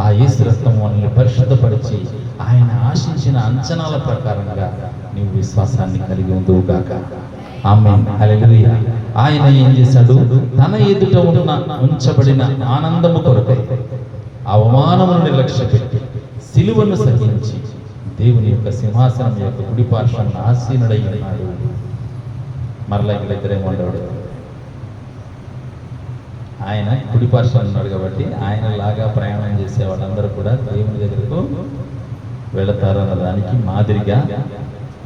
ఆ యేసు రక్తం మనల్ని పరిశుద్ధపరిచి ఆయన ఆశించిన అంచనాల ప్రకారంగా నీవు విశ్వాసాన్ని కలిగి ఉందువుగాక. ఆమేన్. హల్లెలూయా. ఆయన ఏం చేశాడు? తన ఎదుట ఉంచబడిన ఆనందము కొరకై అవమానమును నిర్లక్ష్యపెట్టి సిలువను సహించి దేవుని యొక్క సింహాసనం యొక్క కుడి పార్శ్వాన ఆసీనుడై ఉన్నాడు. మరలా ఇక్కడ ఇద్దరేమో ఉండేవాడు. ఆయన కుడి పార్శ్వాన ఉన్నాడు కాబట్టి ఆయన లాగా ప్రయాణం చేసే వాళ్ళందరూ కూడా దేవుని దగ్గరకు వెళతారన్న దానికి మాదిరిగా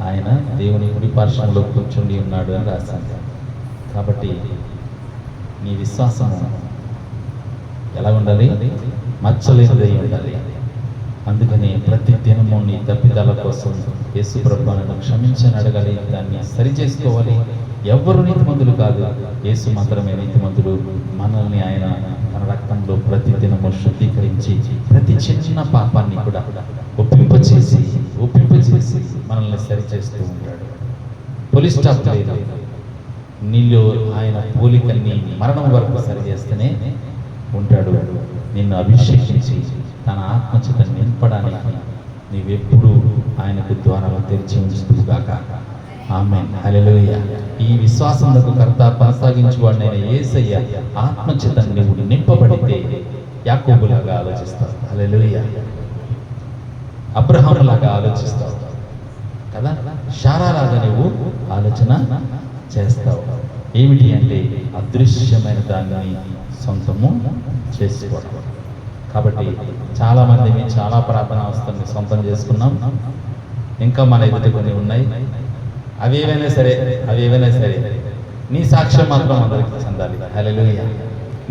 ఆయన దేవుని కుడి పార్శ్వంలో కూర్చుండి ఉన్నాడు అని రాశాను. కాబట్టి నీ విశ్వాసము ఎలా ఉండాలి? మచ్చలేనిదై ఉండాలి. అందుకని ప్రతి దినము నీ తప్పిదాల కోసం యేసు ప్రభువును క్షమించని అడగాలి, దాన్ని సరిచేసుకోవాలి. ఎవ్వరు నీతిమంతులు కాదు, యేసు మాత్రమే నీతిమంతుడు. మనల్ని ఆయన తన రక్తంలో ప్రతి దినము శుద్ధీకరించి ప్రతి చిన్న పాపాన్ని కూడా ఒప్పింపచేసి మనల్ని సరిచేస్తూ ఉంటాడు. పోలీస్ స్టాప్ లేదు, నీలో ఆయన పోలికల్ని మరణం వరకు సరిచేస్తూనే ఉంటాడు. నిన్ను అభిషేకించి తన ఆత్మచేత నింపడానికి నీవెప్పుడు ఆయనకు ద్వారాలు తెరిచి ఉంచుగాక. ఆమేన్. హల్లెలూయా. ఈ విశ్వాసములకు కర్త కొనసాగించువాడైన యేసయ్య ఆత్మచేత నీవు నింపబడితే యాకోబులాగా ఆలోచిస్తావు. హల్లెలూయా. అబ్రహాములాగా ఆలోచిస్తావు కదా. శారాలాగా నీవు ఆలోచన చేస్తావు. ఏమిటి అంటే అదృశ్యమైన దాన్ని సొంతము చేసుకోవడం. కాబట్టి చాలామంది మేము చాలా ప్రార్థన అవస్థని సొంతం చేసుకున్నాం. ఇంకా మన ఎదుట కొన్ని ఉన్నాయి. అవేవైనా సరే నీ సాక్ష్యం మాత్రం అందరికీ చెందాలి. హల్లెలూయా.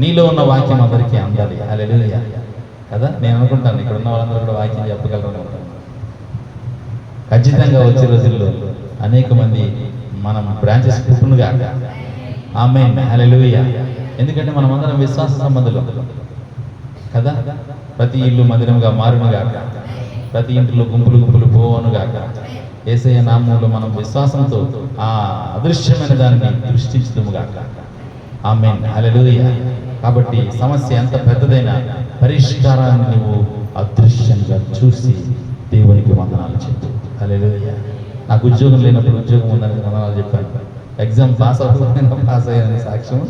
నీలో ఉన్న వాక్యం అందరికీ అందాలి. హల్లెలూయా కదా. నేను అనుకుంటాను ఇక్కడ ఉన్న వాళ్ళందరూ కూడా వాక్యం చెప్పగలరు అనుకుంటాను. ఖచ్చితంగా వచ్చే రోజుల్లో అనేక మంది మనం బ్రాంచెస్ పుట్టునుగా. ఆమేన్. హల్లెలూయా. ఎందుకంటే మనం అందరం విశ్వాస సంబంధులు కదా. ప్రతి ఇల్లు మందిరముగా మారునుగాక, ప్రతి ఇంటిలో గుంపులు పోవనుగాక. యేసయ్య నామములో మనం విశ్వాసంతో ఆ అదృశ్యమైన దాన్ని దృష్టించుదుముగాక. ఆమేన్. హల్లెలూయా. కాబట్టి సమస్య ఎంత పెద్దదైనా పరిష్కారాన్ని నువ్వు అదృశ్యంగా చూసి దేవునికి వందనాలు చెప్పు. హల్లెలూయా. నాకు ఉద్యోగం లేనప్పుడు ఉద్యోగం ఉందని వందనాలు చెప్పాను. ఎగ్జామ్ పాస్ అయ్యానని సాక్ష్యం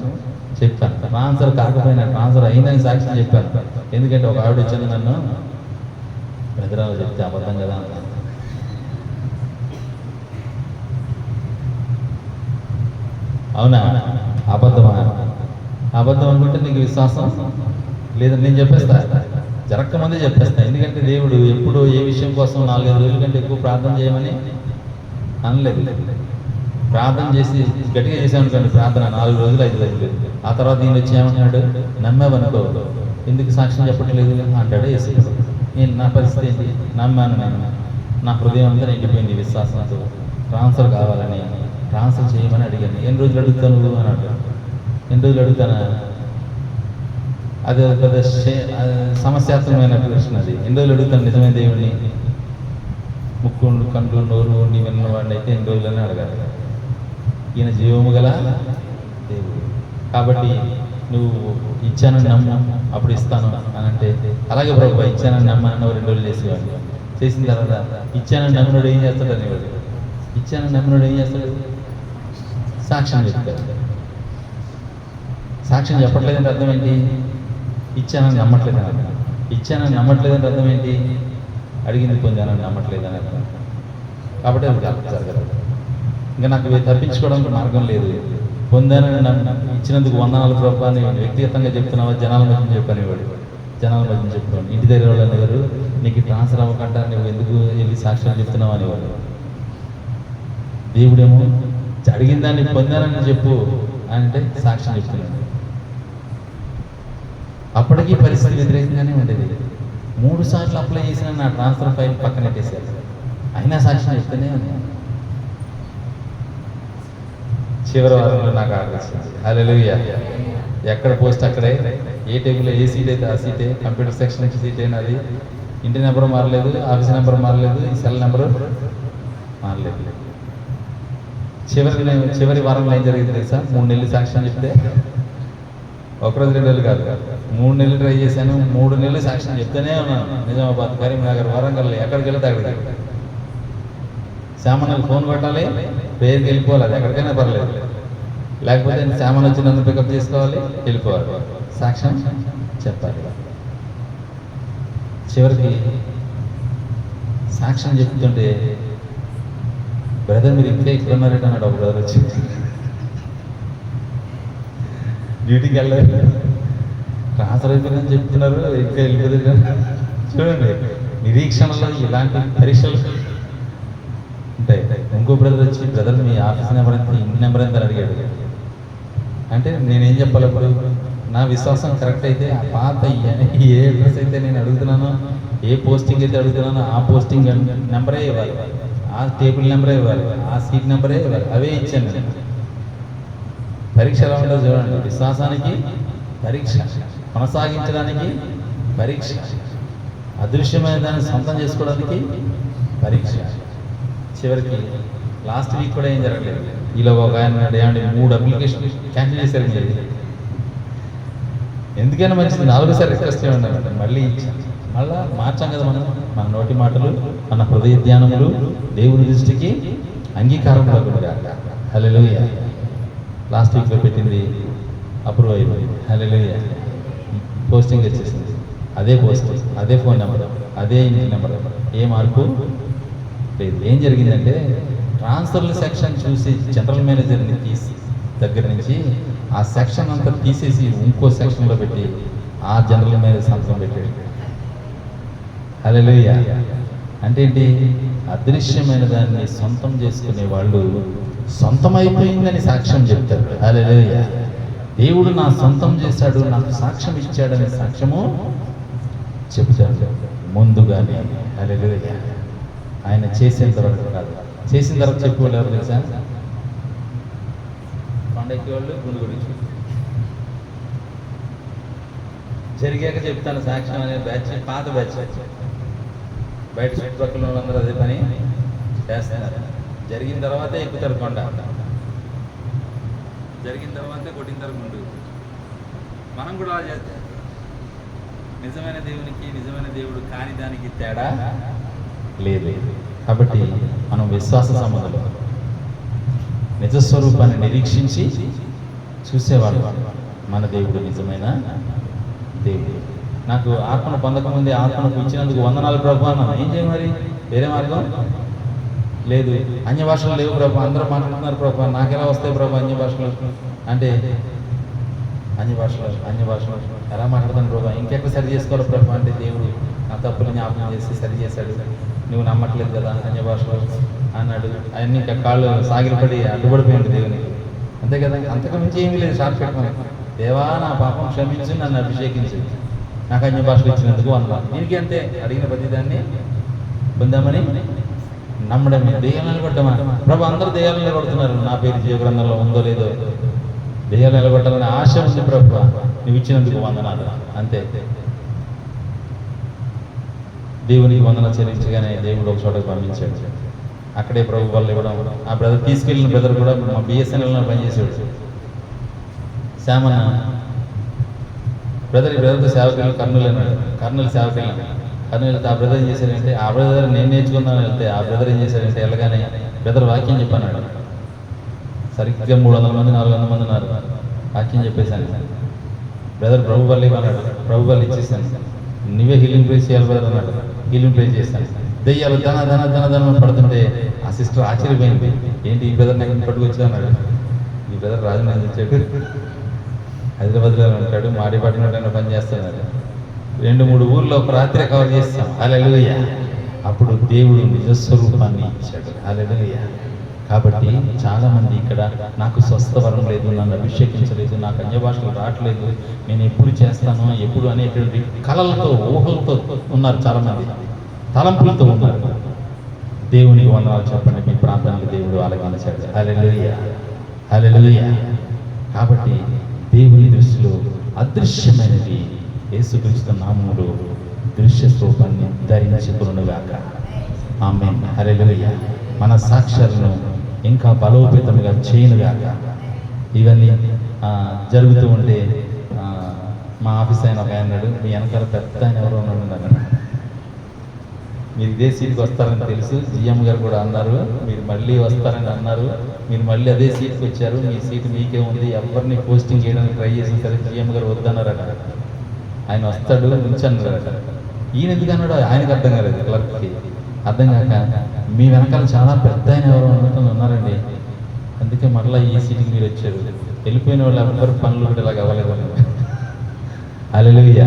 చెప్పాను. ట్రాన్స్ఫర్ కాకపోయినా ట్రాన్స్ఫర్ అయిందని సాక్ష్యం చెప్పాను. ఎందుకంటే ఒక ఆవిడ వచ్చింది నన్ను ఎదురాలు చెప్తే అబద్ధం కదా అన్నాను. అవునా? అబద్ధం అనుకుంటే నీకు విశ్వాసం లేదని నేను చెప్పేస్తా. జరగకముందే చెప్పేస్తా. ఎందుకంటే దేవుడు ఎప్పుడు ఏ విషయం కోసం 4-5 రోజుల కంటే ఎక్కువ ప్రార్థన చేయమని అనలేదు. ప్రార్థన చేసి గట్టిగా చేసామనుకోండి, ప్రార్థన 4 రోజులు 5 రోజులు, ఆ తర్వాత నేను వచ్చి ఏమంటున్నాడు, నమ్మావనుకో ఎందుకు సాక్ష్యం చెప్పట్లేదు అంటాడు యేసు. నేను నా పరిస్థితి ఏంటి? నమ్మాను, నేను నా హృదయం అంతా నిండిపోయింది విశ్వాసంతో. ట్రాన్స్ఫర్ కావాలని ట్రాన్స్ఫర్ చేయమని అడిగాను. ఎన్ని రోజులు అడుగుతాను అని అంటాడు. ఎన్ని రోజులు అడుగుతానా? అది పెద్ద సమస్యాత్మకమైన ప్రశ్న. అది ఎన్ని రోజులు అడుగుతాను నిజమైన దేవుడిని? ముక్కు కండ్లు నోరు ఉండి విన్నవాడిని అయితే ఎన్ని రోజులని అడగాలి. ఈయన జీవము గల దేవుడు కాబట్టి నువ్వు ఇచ్చానని నమ్ము, అప్పుడు ఇస్తాను అని అంటే, అలాగే ప్రభు ఇచ్చానని నమ్మని 2 రోజులు చేసేవాడు. చేసిన తర్వాత ఇచ్చానని నమ్మినోడు ఏం చేస్తాడు అనేవాడు. ఇచ్చానని నమ్మినోడు ఏం చేస్తాడు? సాక్ష్యం చెప్తాడు. సాక్ష్యం చెప్పట్లేదంటే అర్థం ఏంటి? ఇచ్చానని నమ్మట్లేదని అర్థం. ఇచ్చానని నమ్మట్లేదంటే అర్థం ఏంటి? అడిగింది పొందానని నమ్మట్లేదని అర్థం. కాబట్టి అది జరగదు. ఇంకా నాకు తప్పించుకోవడానికి మార్గం లేదు. పొందానని ఇచ్చినందుకు వందనాలు ప్రభు అని వ్యక్తిగతంగా చెప్తున్నావా, జనాల మధ్య చెప్పనేవాడు. జనాల మధ్య చెప్తున్నాను. ఇంటి దగ్గర వాళ్ళు అనేవారు, నీకు ట్రాన్స్ఫర్ అవ్వకుండా నువ్వు ఎందుకు వెళ్ళి సాక్ష్యాలు చెప్తున్నావు అనేవాడు. దేవుడేమో అడిగిన దాన్ని పొందానని చెప్పు అంటే సాక్ష్యం చెప్తున్నాడు. అప్పటికీ పరిస్థితి వ్యతిరేకంగానే ఉండేది. 3 సార్లు అప్లై చేసిన నా ట్రాన్స్ఫర్ ఫైల్ పక్కనెట్టేశారు. అయినా సాక్ష్యం చెప్తూనే ఉన్నాను. చివరి వారంలో నాకు ఆకర్షించింది. హల్లెలూయా. ఎక్కడ పోస్ట్ అక్కడే, ఏ టేబుల్లో ఏ సీట్ అయితే ఆ సీటే, కంప్యూటర్ సెక్షన్ సీట్ అయినా అది. ఇంటి నెంబర్ మారలేదు, ఆఫీస్ నెంబర్ మారలేదు, సెల్ నెంబరు మారలేదు. చివరి వారంలో ఏం జరిగింది తెలుసా? 3 నెలలు సాక్ష్యం చెప్తే, 1 రోజు 2 నెలలు కాదు, 3 నెలలు ట్రై చేశాను. 3 నెలలు సాక్ష్యం చెప్తూనే ఉన్నాను. నిజామాబాద్, కరీంనగర్, వరంగల్, ఎక్కడికి వెళ్తే అక్కడికి. శామన్నకు ఫోన్ కొట్టాలి, పేరుకి వెళ్ళిపోవాలి, అది ఎక్కడికైనా పర్లేదు. లేకపోతే శామన్ వచ్చి నన్ను పికప్ చేసుకోవాలి, వెళ్ళిపోవాలి, సాక్ష్యం చెప్పాలి. చివరికి సాక్ష్యం చెప్తుంటే, బ్రదర్ మీరు ఇంకా ఇక్కడ ఉన్నారంటే అన్నాడు ఒక బ్రదర్ వచ్చి. డ్యూటీకి వెళ్ళలేదు, ట్రాన్స్ఫర్ అయిపోయిందని చెప్తున్నారు, ఇంకా వెళ్ళిపోతుంది. చూడండి, నిరీక్షణలో ఇలాంటి పరీక్షలు ఉంటాయి. ఇంకో బ్రదర్ వచ్చి, బ్రదర్ మీ ఆఫీస్ నెంబర్ ఎంత, ఇంటి నెంబర్ ఎంత అడిగాడు. అంటే నేనేం చెప్పాలి? అప్పుడు నా విశ్వాసం కరెక్ట్ అయితే ఆ పాత ఏ అడ్రస్ అయితే నేను అడుగుతున్నానో, ఏ పోస్టింగ్ అయితే అడుగుతున్నానో ఆ పోస్టింగ్ నెంబరే ఇవ్వాలి, ఆ టేబుల్ నెంబరే ఇవ్వాలి, ఆ సీట్ నెంబరే ఇవ్వాలి. అవే ఇచ్చాను నేను. పరీక్ష ఎలా ఉండదు చూడండి. విశ్వాసానికి పరీక్ష, కొనసాగించడానికి పరీక్ష, అదృశ్యమైన దాన్ని సొంతం చేసుకోవడానికి పరీక్ష. చివరికి లాస్ట్ వీక్ కూడా ఏం జరగలేదు. ఇలా ఒక ఆయన 3 అప్లికేషన్ క్యాన్సిల్ చేశారు. మీరు ఎందుకైనా మంచిది 4సారి రిక్వెస్ట్ చేయండి, మళ్ళీ ఇచ్చాను. మళ్ళా మార్చాం కదా మనం. మన నోటి మాటలు, మన హృదయ ధ్యానములు దేవుని దృష్టికి అంగీకారంలో కూడా. హల్లెలూయా. లాస్ట్ వీక్లో పెట్టింది అప్రూవ్ అయిపోయింది. హల్లెలూయా. పోస్టింగ్ వచ్చేసింది. అదే పోస్ట్, అదే ఫోన్ నెంబర్, అదే ఇంటి నెంబర్, ఏ మార్పు లేదు. ఏం జరిగిందంటే ట్రాన్స్ఫర్ల సెక్షన్ చూసి జనరల్ మేనేజర్ని తీసి దగ్గర నుంచి ఆ సెక్షన్ అంతా తీసేసి ఇంకో సెక్షన్లో పెట్టి ఆ జనరల్ మేనేజర్ సంతకం పెట్టాడు. హల్లెలూయా. అంటే ఏంటి? అదృశ్యమైన దాన్ని సొంతం చేసుకునే వాళ్ళు సొంతమైపోయిందని సాక్ష్యం చెప్తారు. హల్లెలూయా. దేవుడు నా సొంతం చేశాడు, నాకు సాక్ష్యం ఇచ్చాడనే సాక్ష్యము చెప్తాడు ముందుగానే. హల్లెలూయా. ఆయన చేసిన తర్వాత కాదు, చేసిన తర్వాత చెప్పేవాళ్ళు ఎవరు తెలుసా? కొండెక్కి వాళ్ళు, గుండు గురించి జరిగాక చెప్తాను సాక్ష్యం అనే బ్యాచ్, పాత బ్యాచ్. బయట చుట్టుపక్కల వాళ్ళందరూ అదే పని చేస్తున్నారు. జరిగిన తర్వాతే ఎక్కుతారు కొండ, జరిగిన తర్వాతే కొట్టిన గుండు. మనం కూడా అలా చేస్తాం. నిజమైన దేవునికి, నిజమైన దేవుడు కాని దానికి తేడా లేదు. కాబట్టి మనం విశ్వాస సంబంధంలో నిజస్వరూపాన్ని నిరీక్షించి చూసేవాళ్ళు. మన దేవుడు నిజమైన దేవుడు. నాకు ఆత్మను పొందకముందే ఆత్మను ఇచ్చినందుకు వందనాలు ప్రభు అన్నాను. ఏం చేయ మరి? వేరే మార్గం లేదు. అన్య భాషలు లేవు ప్రభు, అందరూ మాట్లాడుతున్నారు ప్రభు, నాకెలా వస్తాయి ప్రభు అన్య భాషలు అంటే? అన్య భాషలు ఎలా మాట్లాడతాను ప్రభు? ఇంకెక్కడ సరి చేసుకోవాలి ప్రభు అంటే దేవుడు నా తప్పులు జ్ఞాపకం చేసి సరి చేశాడు. నువ్వు నమ్మట్లేదు కదా అన్య భాషలు అన్నాడు. అవన్నీ ఇంకా కాళ్ళు సాగిలపడి అడ్డుపడిపోయింది దేవునికి. అంతే కదా, అంతకు మించి ఏమీ లేదు. షార్ట్ పెట్టుకుని, దేవా నా పాపం క్షమించి నన్ను అభిషేకించి నాకు అన్య భాషలు ఇచ్చినందుకు వందనాలు. దీనికి అంతే, అడిగిన ప్రతిదాన్ని పొందామని నమ్మడమే. దెయ్యాలు నిలబడ్డమా ప్రభు? అందరూ దెయ్యాలు నిలబడుతున్నారు. నా పేరు జీవ గ్రంథంలో ఉందో లేదో, దెయ్యాలు నిలబట్టాలని ఆశ ఉంది ప్రభు, నువ్వు ఇచ్చినందుకు వందనాలు. అంతే. దేవునికి వందన చెల్లించగానే దేవుడు ఒక చోటకు పంపించాడు. అక్కడే ప్రభు వాళ్ళు ఇవ్వడం. ఆ బ్రదర్ తీసుకెళ్ళిన బ్రదర్ కూడా మా బిఎస్ఎన్ఎల్లో పనిచేసాడు. శ్యామన్న బ్రదర్, ఈ బ్రదర్తో సేవకెళ్ళి కర్నూలు సేవకెళ్ళాను. కర్నూలు వెళ్తే ఆ బ్రదర్ ఏం చేశాడంటే, ఆ బ్రదర్ నేను నేర్చుకుందామని వెళ్తే ఆ బ్రదర్ ఏం చేశాడంటే వెళ్ళగానే బ్రదర్ వాక్యం చెప్పన్నాడు. సరిగ్గా 300 మంది 400 మంది ఉన్నారు. వాక్యం చెప్పేశాను. బ్రదర్ ప్రభు వల్లే అన్నాడు. ప్రభు వాళ్ళు ఇచ్చేసాను. నువ్వే హీలింగ్ ప్రేస్ చేయాలి బ్రదర్ అన్నాడు. హీలింగ్ ప్రేస్ చేశాను. దెయ్యాలు ధన ధన ధన ధనం పడుతుంటే ఆ సిస్టర్ ఆశ్చర్యపోయింది. ఏంటి ఈ బ్రదర్ నాకు పట్టుకొచ్చా అన్నాడు. ఈ బ్రదర్ రాజమండ్రి వచ్చాడు, హైదరాబాద్లో ఉంటాడు, మాడిపట్టినట్టు పని చేస్తున్నాడు. 2-3 ఊర్లో ఒక రాత్రి కవర్ చేస్తాం. హల్లెలూయా. అప్పుడు దేవుడు నిజస్వరూపాన్ని ఇచ్చాడు. హల్లెలూయా. కాబట్టి చాలామంది ఇక్కడ నాకు స్వస్థవరం లేదు, నన్ను అభిషేకించలేదు, నాకు అన్య భాషలు రావట్లేదు, నేను ఎప్పుడు చేస్తాను ఎప్పుడు అనేటువంటి కలలతో ఊహలతో ఉన్నారు చాలామంది, తలంపులతో ఉన్నారు. దేవునికి వందనాలు చెప్పండి. మీ ప్రార్థనలు దేవుడు ఆలకించాడు. హల్లెలూయా. హల్లెలూయా. కాబట్టి దేవుని దృష్టిలో అదృశ్యమైనది యేసుక్రీస్తు నామములో దృశ్య స్వరూపాన్ని ధరించుకొనుగాక. ఆమేన్. హల్లెలూయా. మన సాక్ష్యాలను ఇంకా బలోపేతంగా చేయనుగాక. ఇవన్నీ జరుగుతూ ఉంటే మా ఆఫీస్ ఆయన ఒక ఆయన అన్నాడు, మీ వెనకాల పెద్ద ఆయన ఎవరో ఉన్నాడు అన్నాడు. మీరు ఇదే సీట్కి వస్తారని తెలుసు, జిఎం గారు కూడా అన్నారు, మీరు మళ్ళీ వస్తారని అన్నారు, మీరు మళ్ళీ అదే సీట్కి వచ్చారు, మీ సీటు మీకే ఉంది, ఎవరిని పోస్టింగ్ చేయడానికి ట్రై చేసిన సరే జిఎం గారు వద్దన్నారట. ఆయన వస్తాడు ఉంచన్నారట. ఈయన ఎందుకు అన్నాడు ఆయనకు అర్థం కాలేదు, క్లర్క్కి అర్థం కాక, మీ వెనకాల చాలా పెద్ద ఆయన ఎవరో ఉన్నారండి, అందుకే మళ్ళీ ఈ సీటుకి మీరు వచ్చారు, వెళ్ళిపోయిన వాళ్ళు ఎవరు పనులు కూడా ఇలాగ అవ్వలేదు. హల్లెలూయా.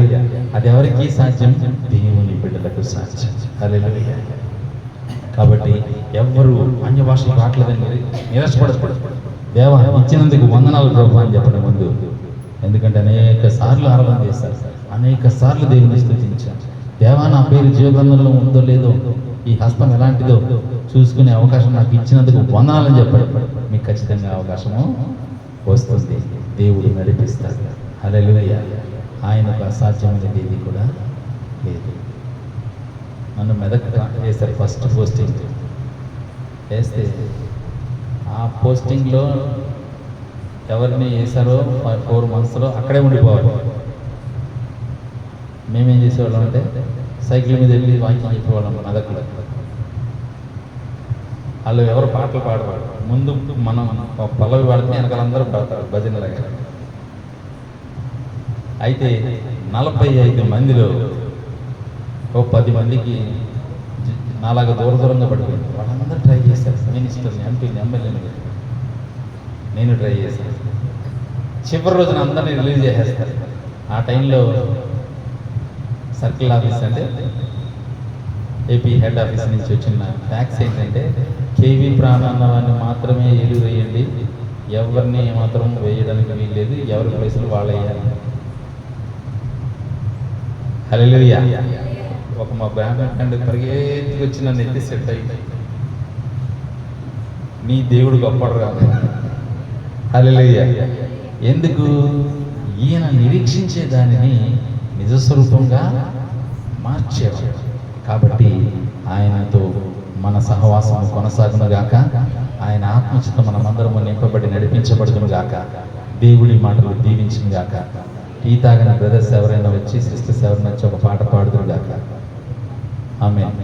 అది ఎవరికి సాధ్యం? దేవుని బిడ్డలకు సాధ్యం. హల్లెలూయా. కాబట్టి ఎవ్వరు అన్య భాషలు రావట్లేదని నిరాశపడకూడదు. దేవా ఇచ్చినందుకు వందనాలు ప్రభు అని చెప్పడం ముందు, ఎందుకంటే అనేక సార్లు ఆరాధన చేశారు, అనేక సార్లు దేవుని స్తుతించారు. దేవా నా పేరు జీవగ్రంథంలో ఉందో లేదో, ఈ హస్తం ఎలాంటిదో చూసుకునే అవకాశం నాకు ఇచ్చినందుకు వందనాలని చెప్పాడు. మీకు ఖచ్చితంగా అవకాశము వస్తుంది, దేవుడు నడిపిస్తాడు. హల్లెలూయా. ఆయనకు అసాధ్యమైనది ఏది కూడా లేదు. నన్ను మెదక్ చేశారు ఫస్ట్ పోస్టింగ్ వేస్తే, ఆ పోస్టింగ్లో ఎవరిని వేశారో 4 monthsలో అక్కడే ఉండిపోవాలి. మేమేం చేసేవాళ్ళం అంటే సైకిల్ మీద వెళ్ళి వాకింగ్ చెప్పేవాళ్ళం మెదక్లో. వాళ్ళు ఎవరు పాటలు పాడవాడు, ముందు మనం ఒక పల్లవి పాడితే వెనకాలందరూ పాడతారు భజనలాగా. అయితే 45 మందిలో ఓ 10 మందికి నాలాగా దూరంగా పడిపోయింది. వాళ్ళందరూ ట్రై చేశారు, మినిస్టర్ని, ఎంపీని, ఎమ్మెల్యేని. నేను ట్రై చేశాను. చివరి రోజున అందరినీ రిలీజ్ చేసేస్తారు. ఆ టైంలో సర్కిల్ ఆఫీస్ అంటే ఏపీ హెడ్ ఆఫీస్ నుంచి వచ్చిన ట్యాక్స్ ఏంటంటే కేవీ ప్రాణాన్ని మాత్రమే ఎలు వేయండి, ఎవరిని మాత్రం వేయడానికి వీల్లేదు, ఎవరి ప్లేసులు వాళ్ళు వేయాలి. హల్లెలూయా. ఒక మా బ్రాహ్మణ పరిగెత్తుకు వచ్చి నన్ను ఎత్తి సెట్ అయ్యి, నీ దేవుడు గొప్పడురా. హల్లెలూయా. ఎందుకు? ఈయన నిరీక్షించే దానిని నిజస్వరూపంగా మార్చేవాడు. కాబట్టి ఆయనతో మన సహవాసం కొనసాగును గాక, ఆయన ఆత్మచేత మనమందరము నింపబడి నడిపించబడును గాక, దేవుడి మాటలు దీవించును గాక. టీ తాగని బ్రదర్స్ ఎవరైనా వచ్చి, సిస్టర్స్ ఎవరైనా వచ్చి ఒక పాట పాడుదురు గాక. ఆమేన్.